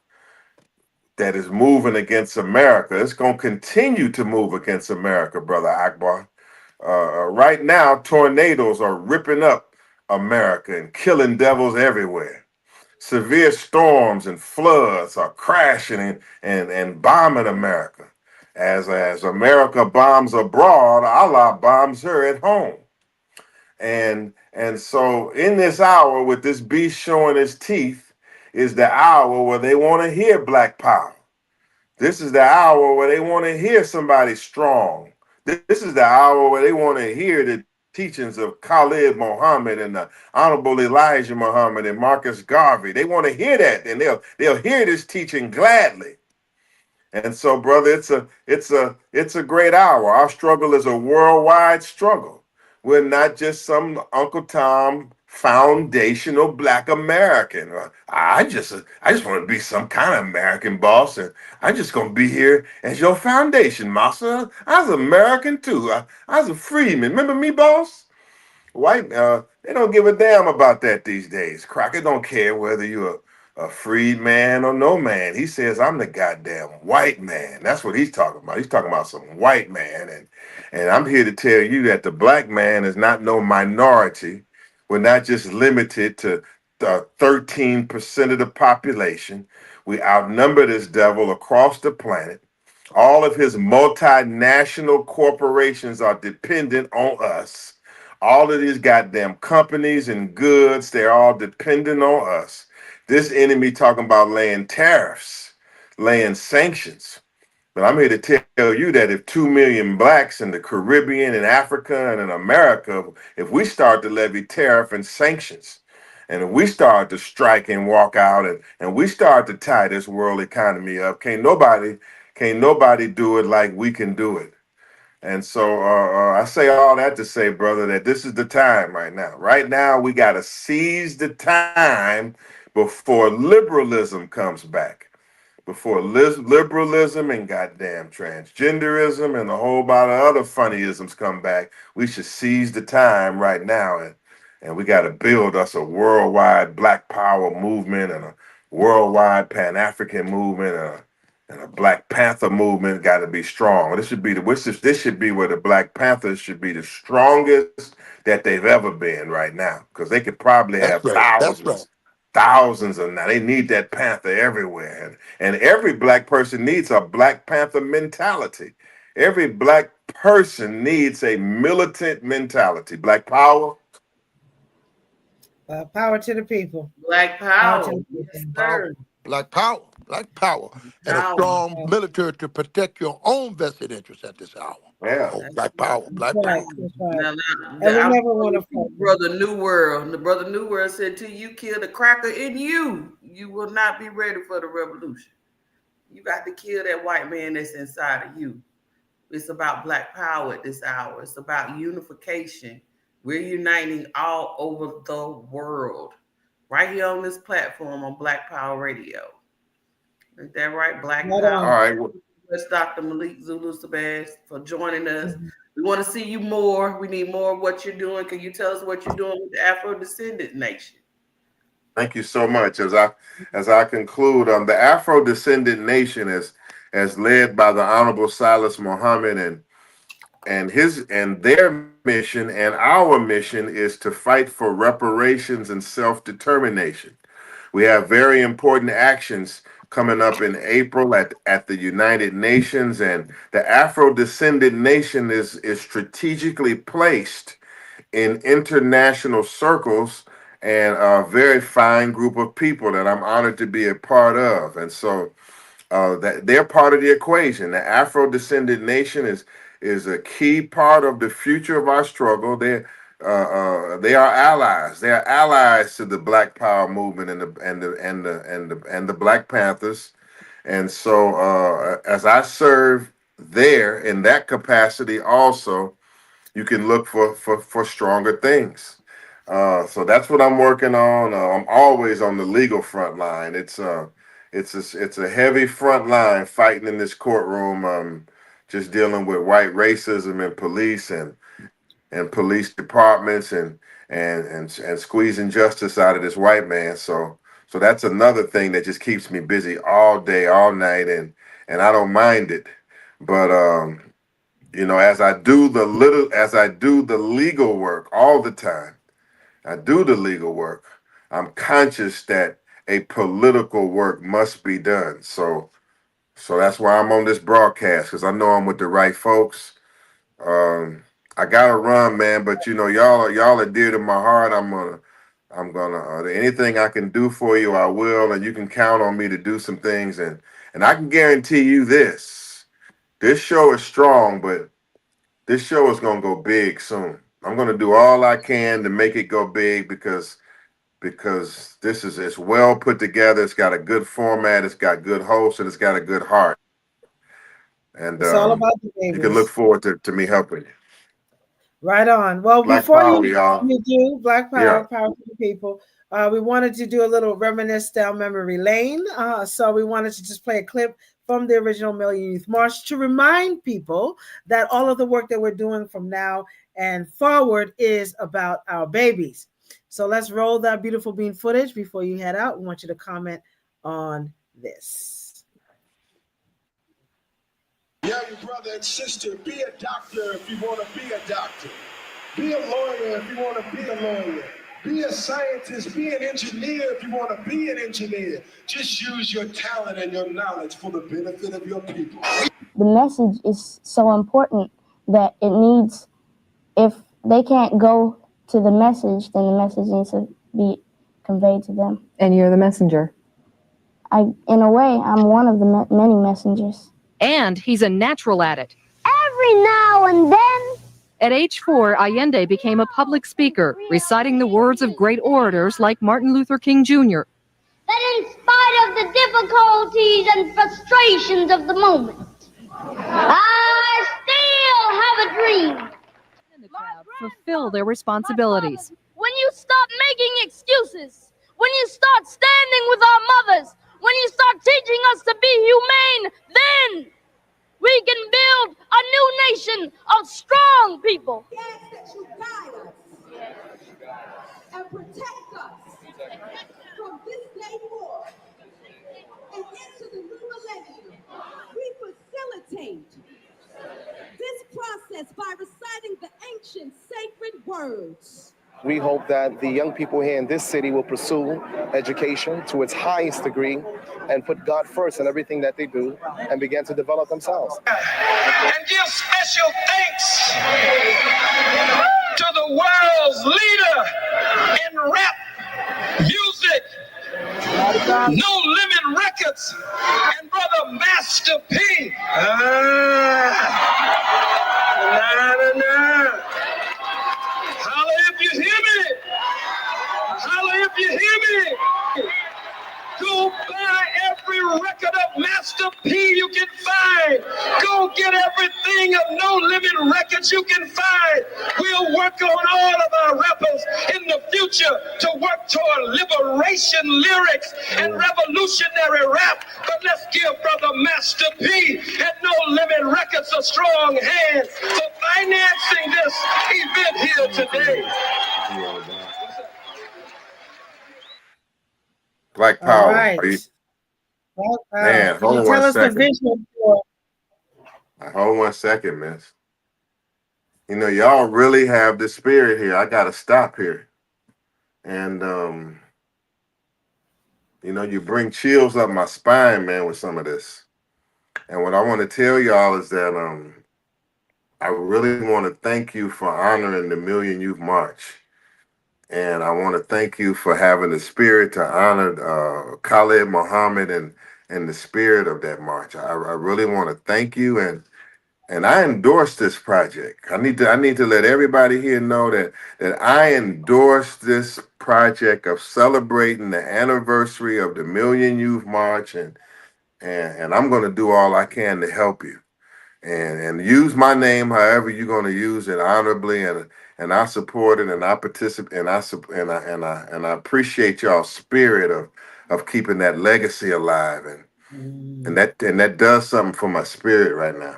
that is moving against America. It's going to continue to move against America, Brother Akbar. Right now, tornadoes are ripping up America and killing devils everywhere. Severe storms and floods are crashing and bombing America. As America bombs abroad, Allah bombs her at home. And so in this hour, with this beast showing his teeth, is the hour where they want to hear black power. This is the hour where they want to hear somebody strong. This is the hour where they want to hear the teachings of Khalid Muhammad and the Honorable Elijah Muhammad and Marcus Garvey. They want to hear that, and they'll hear this teaching gladly. And so, brother, it's a great hour. Our struggle is a worldwide struggle. We're not just some Uncle Tom foundational black American. I just want to be some kind of American boss, and I'm just gonna be here as your foundation, massa. I was American too. I was a freedman. Remember me, boss? White, they don't give a damn about that these days. Crockett don't care whether you're a freed man or no man. He says, I'm the goddamn white man. That's what he's talking about. He's talking about some white man. And I'm here to tell you that the black man is not no minority. We're not just limited to 13% of the population. We outnumber this devil across the planet. All of his multinational corporations are dependent on us. All of these goddamn companies and goods, they're all dependent on us. This enemy talking about laying tariffs, laying sanctions. But I'm here to tell you that if 2 million blacks in the Caribbean and Africa and in America, if we start to levy tariff and sanctions, and if we start to strike and walk out and we start to tie this world economy up, can't nobody do it like we can do it. And so I say all that to say, brother, that this is the time right now. Right now, we got to seize the time before liberalism comes back. Before liberalism and goddamn transgenderism and a whole lot of other funnyisms come back, we should seize the time right now. And we got to build us a worldwide Black Power movement and a worldwide Pan-African movement and a Black Panther movement. Got to be strong. This should be where the Black Panthers should be the strongest that they've ever been right now, because they could probably have thousands of now. They need that Panther everywhere. And every Black person needs a Black Panther mentality. Every Black person needs a militant mentality. Black Power. Power to the people. Black Power. Yes, sir. Black Power. Black Power. And a strong military to protect your own vested interests at this hour. Yeah. Oh, Black Power. Black Right, Power. that's right. Now, And we never want to fight. Brother New World. The Brother New World said, till you kill the cracker in you, you will not be ready for the revolution. You got to kill that white man that's inside of you. It's about Black Power at this hour. It's about unification. We're uniting all over the world. Right here on this platform on Black Power Radio. Is that right? Black Power. All right. That's Dr. Malik Zulu Shabazz for joining us. We want to see you more. We need more of what you're doing. Can you tell us what you're doing with the Afro-Descendant Nation? Thank you so much. As I conclude, the Afro-Descendant Nation as led by the Honorable Silas Muhammad and their mission and our mission is to fight for reparations and self-determination. We have very important actions coming up in April at the United Nations, and the Afro-Descendant Nation is strategically placed in international circles and a very fine group of people that I'm honored to be a part of. And so that they're part of the equation. The Afro-Descendant Nation is a key part of the future of our struggle. They are allies. They are allies to the Black Power movement and the Black Panthers. And so as I serve there in that capacity, also, you can look for stronger things. So that's what I'm working on. I'm always on the legal front line. It's a heavy front line fighting in this courtroom. Just dealing with white racism and police and police departments and squeezing justice out of this white man. So that's another thing that just keeps me busy all day, all night, and I don't mind it. But as I do the legal work all the time, I'm conscious that a political work must be done. So that's why I'm on this broadcast, because I know I'm with the right folks. I gotta run, man, but y'all are dear to my heart. I'm gonna anything I can do for you, I will, and you can count on me to do some things. And I can guarantee you this show is strong, but this show is gonna go big soon. I'm gonna do all I can to make it go big because it's well put together. It's got a good format. It's got good hosts, and it's got a good heart. And it's all about the you can look forward to me helping you. Right on. Well, Black before Power, you do Black Power, Yeah. Power to the people, we wanted to do a little reminisce down memory lane. So we wanted to just play a clip from the original Million Youth March to remind people that all of the work that we're doing from now and forward is about our babies. So let's roll that beautiful bean footage before you head out. We want you to comment on this. Young brother and sister, be a doctor if you want to be a doctor. Be a lawyer if you want to be a lawyer. Be a scientist, be an engineer if you want to be an engineer. Just use your talent and your knowledge for the benefit of your people. The message is so important that it needs, if they can't go to the message, then the message needs to be conveyed to them. And you're the messenger. In a way, I'm one of the many messengers. And he's a natural at it. Every now and then. At age 4, Allende became a public speaker, reciting the words of great orators like Martin Luther King Jr. That in spite of the difficulties and frustrations of the moment, I still have a dream. Fulfill their responsibilities. When you stop making excuses, when you start standing with our mothers, when you start teaching us to be humane, then we can build a new nation of strong people. Yes, that you guide us and protect us from this day forward and into the new millennium. We facilitate this process by reciting the ancient sacred words. We hope that the young people here in this city will pursue education to its highest degree and put God first in everything that they do and begin to develop themselves. And give special thanks to the world's leader in rap music, No Limit Records, and Brother Master P. Holla if you hear me. Holla if you hear me. Go buy every record of Master P you can find. Go get everything of No Limit Records you can find. We'll work on all of our rappers in the future to work toward liberation lyrics and revolutionary rap. But let's give Brother Master P and No Limit Records a strong hand for financing this event here today. Black Power. All right. Man, can you tell us the vision for? Hold 1 second, miss. You know, y'all really have the spirit here. I gotta stop here. And you know, you bring chills up my spine, man, with some of this. And what I want to tell y'all is that I really want to thank you for honoring the Million Youth March. And I want to thank you for having the spirit to honor Khalid Muhammad and the spirit of that march. I really want to thank you, and I endorse this project. I need to let everybody here know that I endorse this project of celebrating the anniversary of the Million Youth March, and I'm going to do all I can to help you, and use my name however you're going to use it honorably, and I support it, and I participate, and I appreciate y'all's spirit of keeping that legacy alive, and that does something for my spirit right now.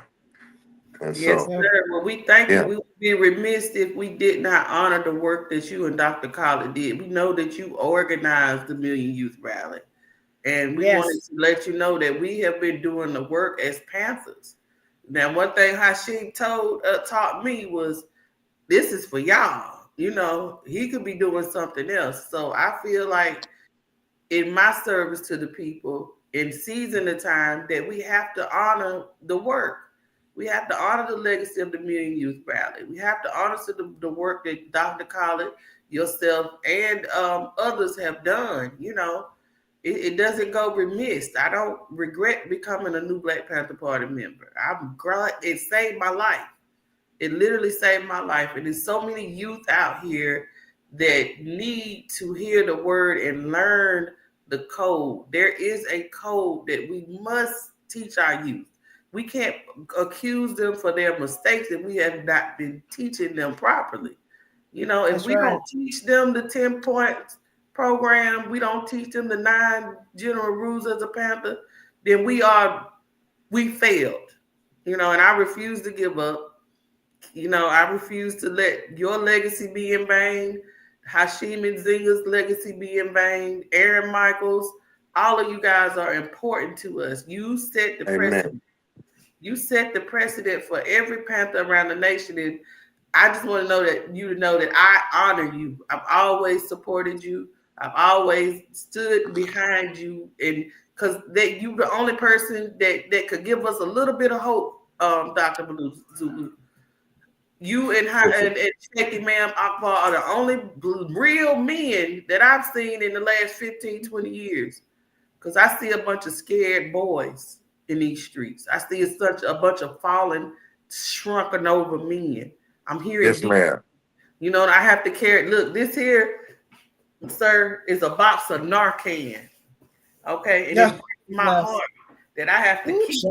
And yes, so, sir. Well, we thank yeah. you. We would be remiss if we did not honor the work that you and Dr. Khalid did. We know that you organized the Million Youth Rally, and we wanted to let you know that we have been doing the work as Panthers. Now, one thing Hashim taught me was, this is for y'all. You know, he could be doing something else. So I feel like in my service to the people, in season the time, that we have to honor the work. We have to honor the legacy of the Million Youth Rally. We have to honor the work that Dr. Khalid, yourself, and others have done. You know, it doesn't go remiss. I don't regret becoming a new Black Panther Party member. I'm glad it saved my life. It literally saved my life. And there's so many youth out here that need to hear the word and learn the code. There is a code that we must teach our youth. We can't accuse them for their mistakes if we have not been teaching them properly. You know, if we don't teach them the 10-point program, we don't teach them the 9 general rules as a Panther, then we failed. You know, and I refuse to give up. You know, I refuse to let your legacy be in vain, Hashim and Zinga's legacy be in vain, Aaron Michaels, all of you guys are important to us. You set the precedent. You set the precedent for every Panther around the nation. And I just want to know that I honor you. I've always supported you. I've always stood behind you, and because that you the only person that could give us a little bit of hope, Dr. Zulu. You and her and Shaky Ma'am Akbar are the only real men that I've seen in the last 15, 20 years. Because I see a bunch of scared boys in these streets. I see a bunch of fallen, shrunken over men. I'm hearing Yes, ma'am. You know, and I have to carry. Look, this here, sir, is a box of Narcan. Okay, and it breaks my heart that I have to keep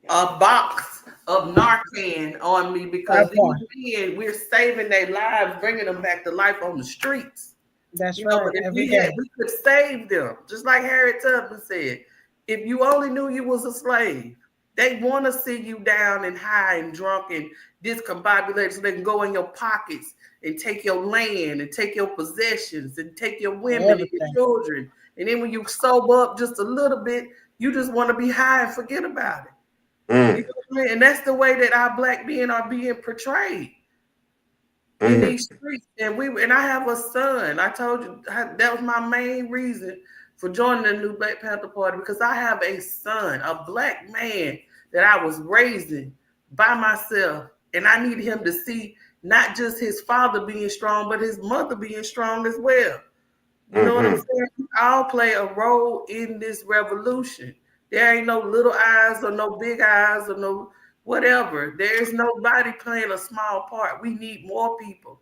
a box of Narcan on me because these men, we're saving their lives, bringing them back to life on the streets. That's But if we could save them, just like Harriet Tubman said, if you only knew you was a slave, they want to see you down and high and drunk and discombobulated so they can go in your pockets and take your land and take your possessions and take your women and your children. And then when you sober up just a little bit, you just want to be high and forget about it. You know what I mean? And that's the way that our black men are being portrayed in these streets. And I have a son. I told you that was my main reason for joining the new Black Panther Party, because I have a son, a black man that I was raising by myself. And I needed him to see not just his father being strong, but his mother being strong as well. You know what I'm saying? We all play a role in this revolution. There ain't no little eyes or no big eyes or no whatever. There's nobody playing a small part. We need more people.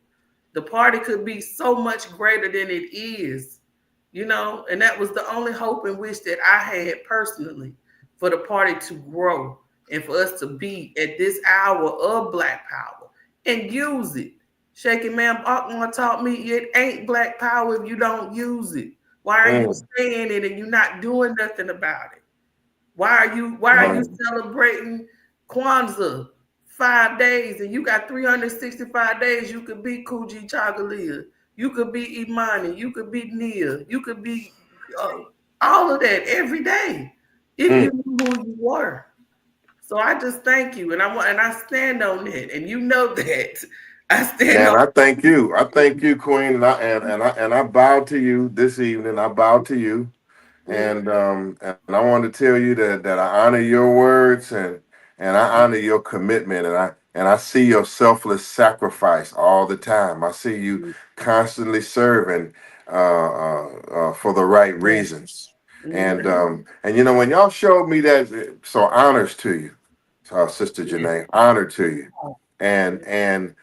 The party could be so much greater than it is, you know, and that was the only hope and wish that I had personally, for the party to grow and for us to be at this hour of Black power and use it. Shaky Ma'am Akbar taught me it ain't Black power if you don't use it. Why are you saying it and you're not doing nothing about it? Why are you celebrating Kwanzaa 5 days and you got 365 days? You could be Kuji Chagalia, you could be Imani, you could be Nia, you could be all of that every day if you knew who you were. So I just thank you, and I stand on it, and you know that I stand on. I thank you. I thank you, Queen, and I bow to you this evening. I bow to you. And I want to tell you that I honor your words and I honor your commitment, and I see your selfless sacrifice all the time. I see you constantly serving for the right reasons. And you know, when y'all showed me that, so honors to you, Sister Janae, honor to you. And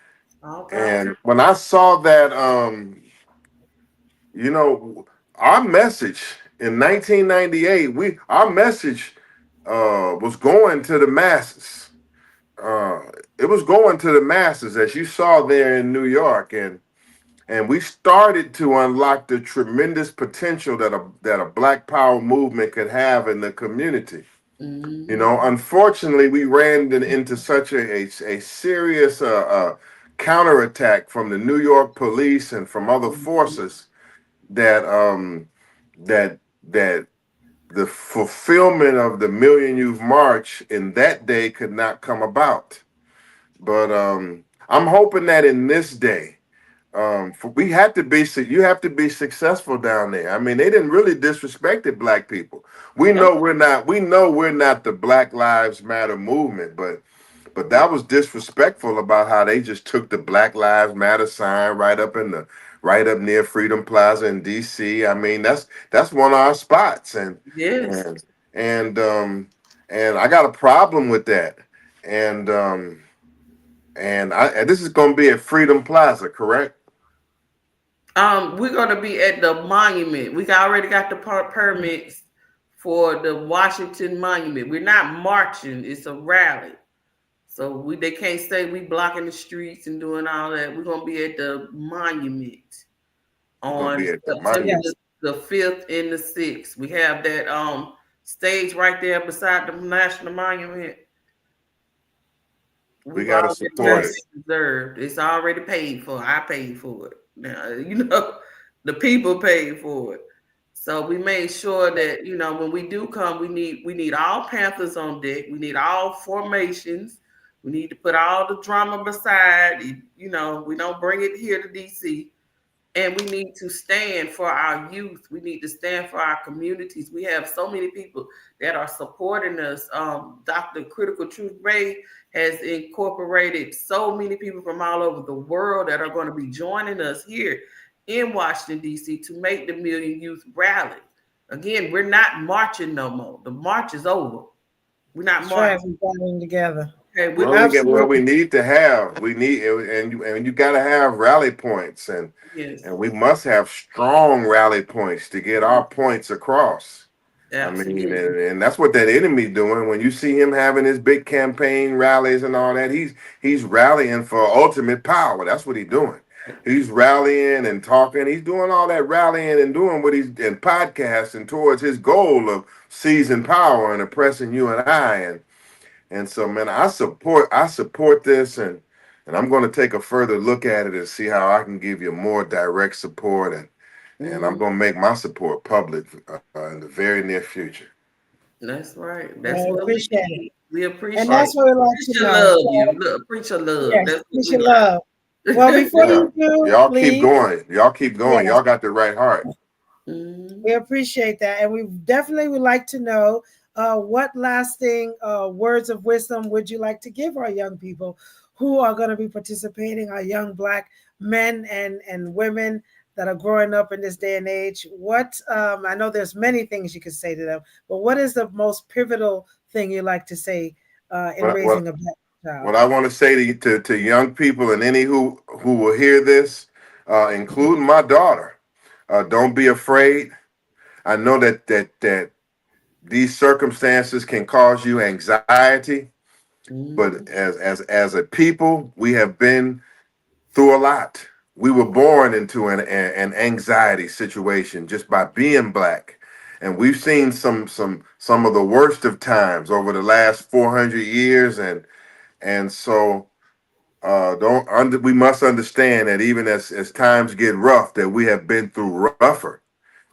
when I saw that, you know, our message in 1998, our message was going to the masses. It was going to the masses, as you saw there in New York, and we started to unlock the tremendous potential that a Black Power movement could have in the community. You know, unfortunately, we ran into such a serious counterattack from the New York police and from other forces that the fulfillment of the Million Youth March in that day could not come about. But I'm hoping that in this day, you have to be successful down there. I mean, they didn't really disrespect Black people. We know we're not the Black Lives Matter movement, but that was disrespectful about how they just took the Black Lives Matter sign right up near Freedom Plaza in DC. I mean, that's one of our spots, and I got a problem with that. And this is going to be at Freedom Plaza, correct? We're going to be at the monument. We already got the permits for the Washington Monument. We're not marching; it's a rally. So they can't say we blocking the streets and doing all that. We're gonna be at the monument on September the 5th and the 6th. We have that stage right there beside the National Monument. We gotta support it. Reserved. It's already paid for. I paid for it. Now, you know, the people paid for it. So we made sure that, you know, when we do come, we need all Panthers on deck. We need all formations. We need to put all the drama beside. You know, we don't bring it here to DC. And we need to stand for our youth. We need to stand for our communities. We have so many people that are supporting us. Dr. Critical Truth Ray has incorporated so many people from all over the world that are going to be joining us here in Washington, D.C. to make the Million Youth Rally. Again, we're not marching no more. The march is over. We're not That's marching. right. We're gathering together. Okay, What we need to have, and you got to have rally points, and we must have strong rally points to get our points across. Absolutely. I mean, and that's what that enemy doing. When you see him having his big campaign rallies and all that, he's rallying for ultimate power. That's what he's doing. He's rallying and talking. He's doing all that rallying and doing what he's and podcasting towards his goal of seizing power and oppressing you and I. And so, man, I support this, and I'm going to take a further look at it and see how I can give you more direct support, and I'm going to make my support public in the very near future. That's right. That's I what appreciate we it. need. We appreciate And that's what we like to know. love you. Look, preach your love. Yes, That's what preach we your like. love. Well, before you do, y'all please, keep going. Y'all keep going. Yeah. Y'all got the right heart. We appreciate that, and we definitely would like to know what lasting words of wisdom would you like to give our young people who are going to be participating, our young Black men and women that are growing up in this day and age. What I know there's many things you could say to them, but what is the most pivotal thing you like to say in raising a Black child? What I want to say to young people and any who will hear this, including my daughter, don't be afraid. I know that these circumstances can cause you anxiety, but as a people, we have been through a lot. We were born into an anxiety situation just by being Black, and we've seen some of the worst of times over the last 400 years, and so we must understand that even as times get rough, that we have been through rougher.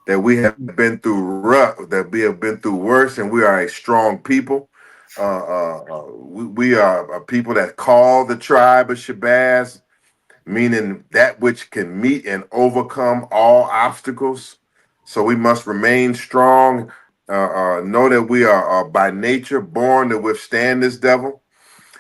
That we have been through rough, that we have been through worse, and we are a strong people. We are a people that call the tribe of Shabazz, meaning that which can meet and overcome all obstacles. So we must remain strong, know that we are by nature born to withstand this devil.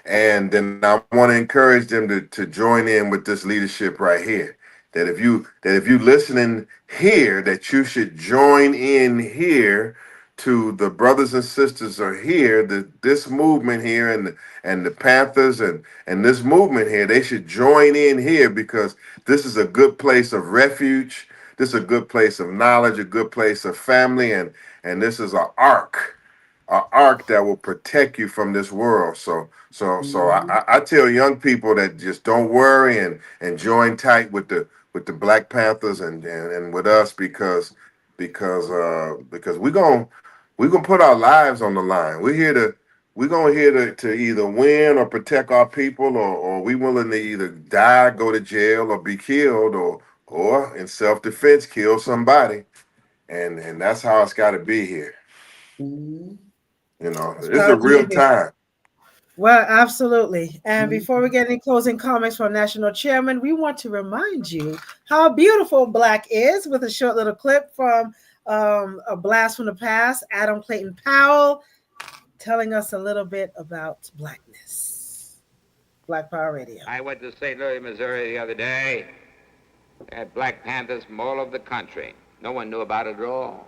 And then I want to encourage them to join in with this leadership right here. That if you listening here, that you should join in here to the brothers and sisters are here, this movement here and the Panthers and this movement here, they should join in here because this is a good place of refuge. This is a good place of knowledge, a good place of family, and this is an ark that will protect you from this world. So I tell young people that just don't worry and join tight with the Black Panthers and with us because we're gonna put our lives on the line. We're gonna here to either win or protect our people, or we willing to either die, go to jail, or be killed, or in self-defense kill somebody, and that's how it's got to be here. You know, it's a real time. Well, absolutely. And before we get any closing comments from National Chairman, we want to remind you how beautiful Black is with a short little clip from A Blast from the Past, Adam Clayton Powell, telling us a little bit about Blackness. Black Power Radio. I went to St. Louis, Missouri the other day. They had Black Panthers from all over the country. No one knew about it at all.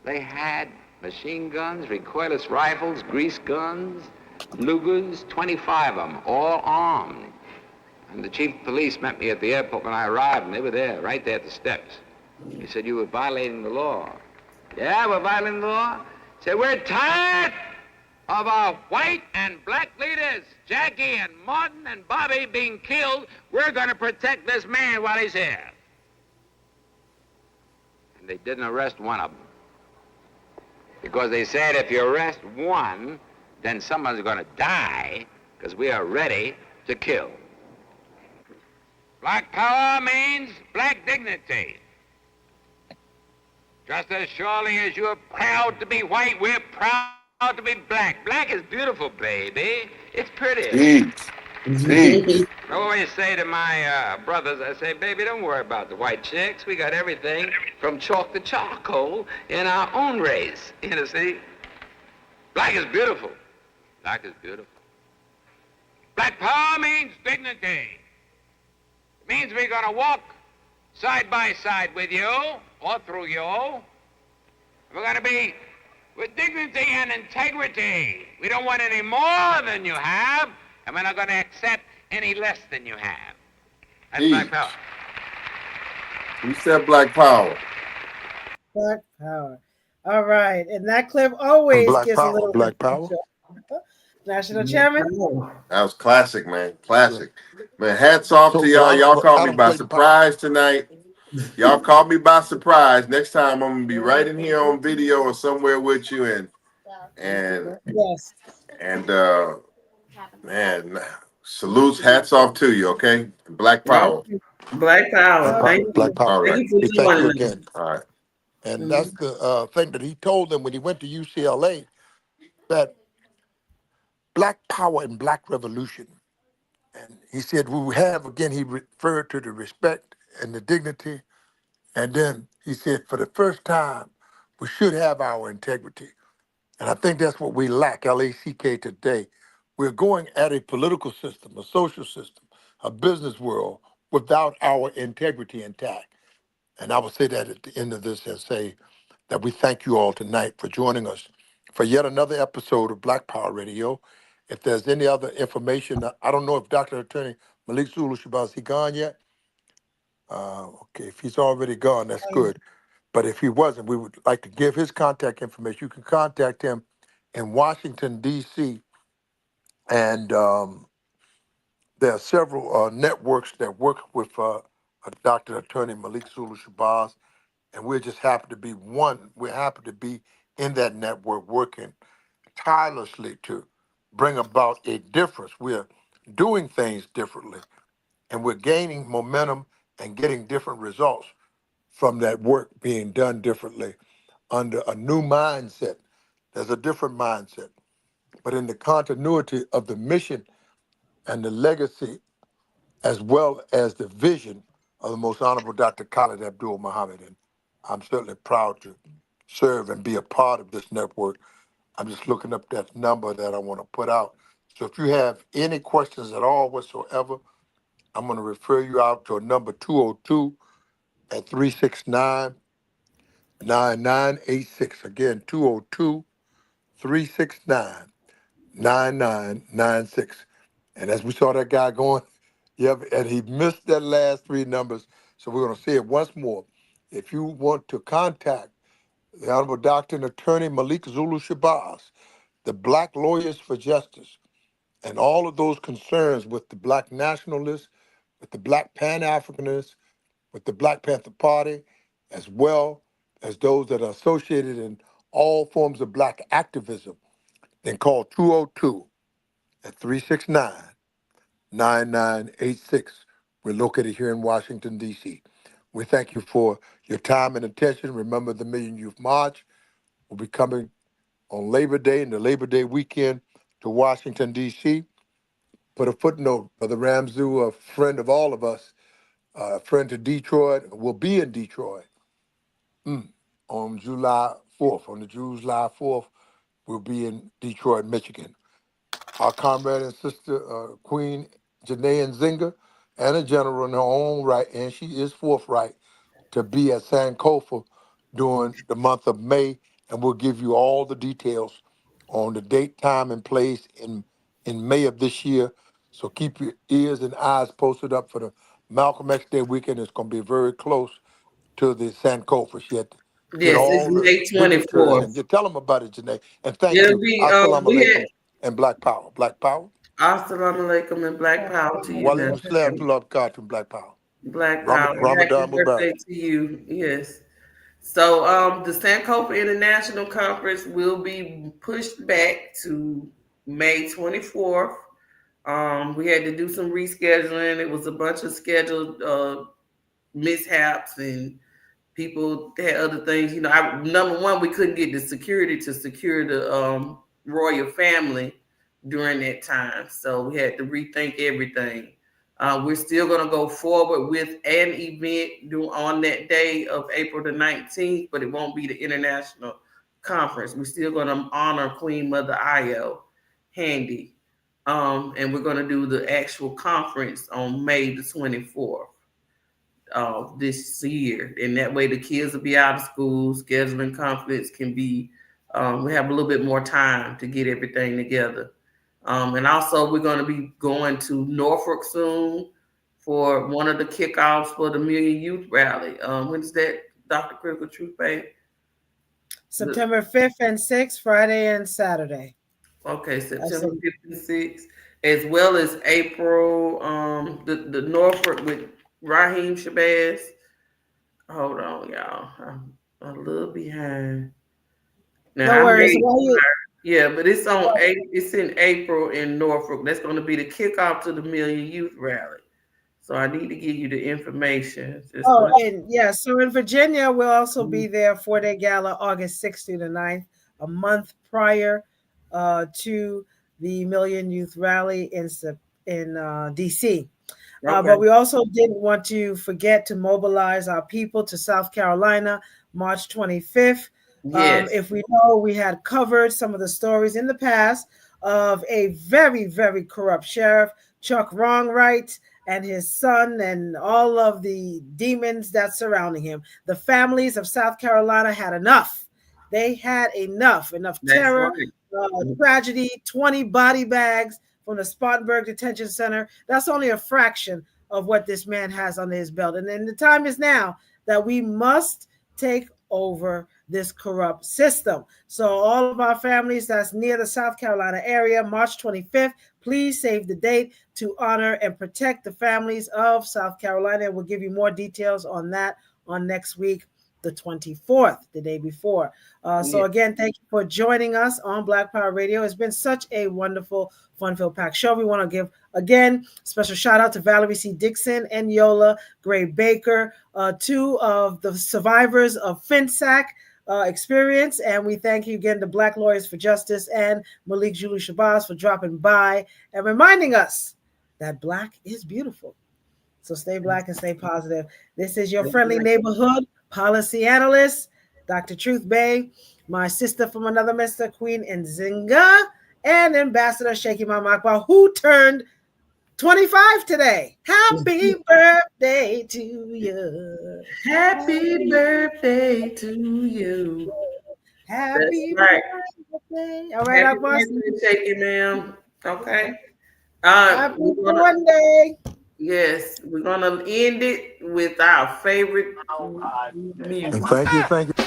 They had machine guns, recoilless rifles, grease guns, Lugers, 25 of them, all armed. And the chief of police met me at the airport when I arrived, and they were there, right there at the steps. He said, "You were violating the law." "Yeah, we're violating the law." He said, "We're tired of our white and Black leaders, Jackie and Martin and Bobby, being killed. We're going to protect this man while he's here." And they didn't arrest one of them. Because they said if you arrest one, then someone's going to die, because we are ready to kill. Black power means Black dignity. Just as surely as you're proud to be white, we're proud to be Black. Black is beautiful, baby. It's pretty. Jeez. I always say to my brothers, I say, baby, don't worry about the white chicks. We got everything from chalk to charcoal in our own race. You know, see? Black is beautiful. Black is beautiful. Black power means dignity. It means we're going to walk side by side with you or through you. We're going to be with dignity and integrity. We don't want any more than you have, and we're not going to accept any less than you have. That's Black power. Who said Black Power? Black power. All right. And that clip always Black gives a Power, little Black Power. National Chairman. That was classic, man. Classic. Man, hats off to y'all. Y'all caught me by surprise tonight. Y'all caught me by surprise. Next time I'm gonna be right in here on video or somewhere with you, and yes. And man, salutes, hats off to you, okay? Black Power. Black Power. Thank you. Black Power. All right. Thank you We for thank you joining us. again. All right. And that's the thing that he told them when he went to UCLA, that Black Power and Black Revolution. And he said, we have, again, he referred to the respect and the dignity. And then he said, for the first time, we should have our integrity. And I think that's what we lack, LACK, today. We're going at a political system, a social system, a business world without our integrity intact. And I will say that at the end of this and say that we thank you all tonight for joining us for yet another episode of Black Power Radio. If there's any other information, I don't know if Dr. Attorney Malik Zulu Shabazz, he gone yet? Okay, if he's already gone, that's good. But if he wasn't, we would like to give his contact information. You can contact him in Washington, D.C. And there are several networks that work with Dr. Attorney Malik Zulu Shabazz, and we're just happy to be one. We're happy to be in that network working tirelessly to bring about a difference. We're doing things differently, and we're gaining momentum and getting different results from that work being done differently under a new mindset. There's a different mindset, but in the continuity of the mission and the legacy, as well as the vision of the most honorable Dr. Khalid Abdul Muhammad. And I'm certainly proud to serve and be a part of this network. I'm just looking up that number that I want to put out. So if you have any questions at all whatsoever, I'm going to refer you out to a number 202 at 369 9986. Again, 202 369 9996. And as we saw that guy going, and he missed that last three numbers. So we're going to say it once more. If you want to contact the Honorable Dr. and Attorney Malik Zulu Shabazz, the Black Lawyers for Justice, and all of those concerns with the Black nationalists, with the Black Pan-Africanists, with the Black Panther Party, as well as those that are associated in all forms of Black activism, then call 202 at 369 9986. We're located here in Washington, D.C. We thank you for your time and attention. Remember, the Million Youth March will be coming on Labor Day and the Labor Day weekend to Washington, D.C. Put a footnote, Brother Ramzu, a friend of all of us, a friend to Detroit, will be in Detroit on July 4th. On the July 4th, we'll be in Detroit, Michigan. Our comrade and sister, Queen Janae Nzinga, and a general in her own right, and she is forthright to be at Sankofa during the month of May, and we'll give you all the details on the date, time, and place in May of this year. So keep your ears and eyes posted up for the Malcolm X Day weekend. It's going to be very close to the Sankofa. She had to get Yes, it's all the May dignitaries 24th. and you tell them about it, Janae. And thank It'll you. be, Assalamu we had alaikum and Black Power. Black Power. Assalamu alaikum and Black Power to you, Walaikum salam man. to Lord God to Black Power. Black Power. Happy Ramadan Mubarak. birthday to you. Yes. So the Sankofa International Conference will be pushed back to May 24th. We had to do some rescheduling. It was a bunch of scheduled mishaps and people had other things. You know, number one, we couldn't get the security to secure the royal family during that time. So we had to rethink everything. We're still going to go forward with an event on that day of April the 19th, but it won't be the international conference. We're still going to honor Queen Mother Io Handy. And we're going to do the actual conference on May the 24th of this year. And that way the kids will be out of school, scheduling conflicts can be, we have a little bit more time to get everything together. And also we're going to be going to Norfolk soon for one of the kickoffs for the Million Youth Rally. When is that, Dr. Critical Truth Babe? September 5th and 6th, Friday and Saturday. Okay, September 5th and 6th, as well as April, the Norfolk with Raheem Shabazz. Hold on, y'all. I'm a little behind. Now, No worries. Yeah, but it's in April in Norfolk. That's going to be the kickoff to the Million Youth Rally. So I need to give you the information. So in Virginia, we'll also be there for their gala August 6th through the 9th, a month prior to the Million Youth Rally in DC. But we also didn't want to forget to mobilize our people to South Carolina, March 25th. Yes. If we know, we had covered some of the stories in the past of a very, very corrupt sheriff, Chuck Wrongwright, and his son, and all of the demons that surrounding him. The families of South Carolina had enough. They had enough terror, tragedy, 20 body bags from the Spartanburg Detention Center. That's only a fraction of what this man has under his belt. And then the time is now that we must take over this corrupt system. So all of our families that's near the South Carolina area, March 25th, please save the date to honor and protect the families of South Carolina. We'll give you more details on that on next week, the 24th, the day before. So again, thank you for joining us on Black Power Radio. It's been such a wonderful, fun-filled packed show. We want to give, again, special shout out to Valerie C. Dixon and Yola Gray Baker, two of the survivors of FinSAC experience. And we thank you again to Black Lawyers for Justice and Malik Zulu Shabazz for dropping by and reminding us that Black is beautiful. So stay Black and stay positive. This is your friendly neighborhood policy analyst, Dr. Truth Bay, my sister from another mister, Queen Nzinga, and Ambassador Shaky Mamakwa, who turned 25 today. Happy birthday to you. Happy birthday to you. Happy birthday. All right, Happy birthday, Shaky, ma'am. Okay. Happy Monday. Yes, we're gonna end it with our favorite music. And thank you.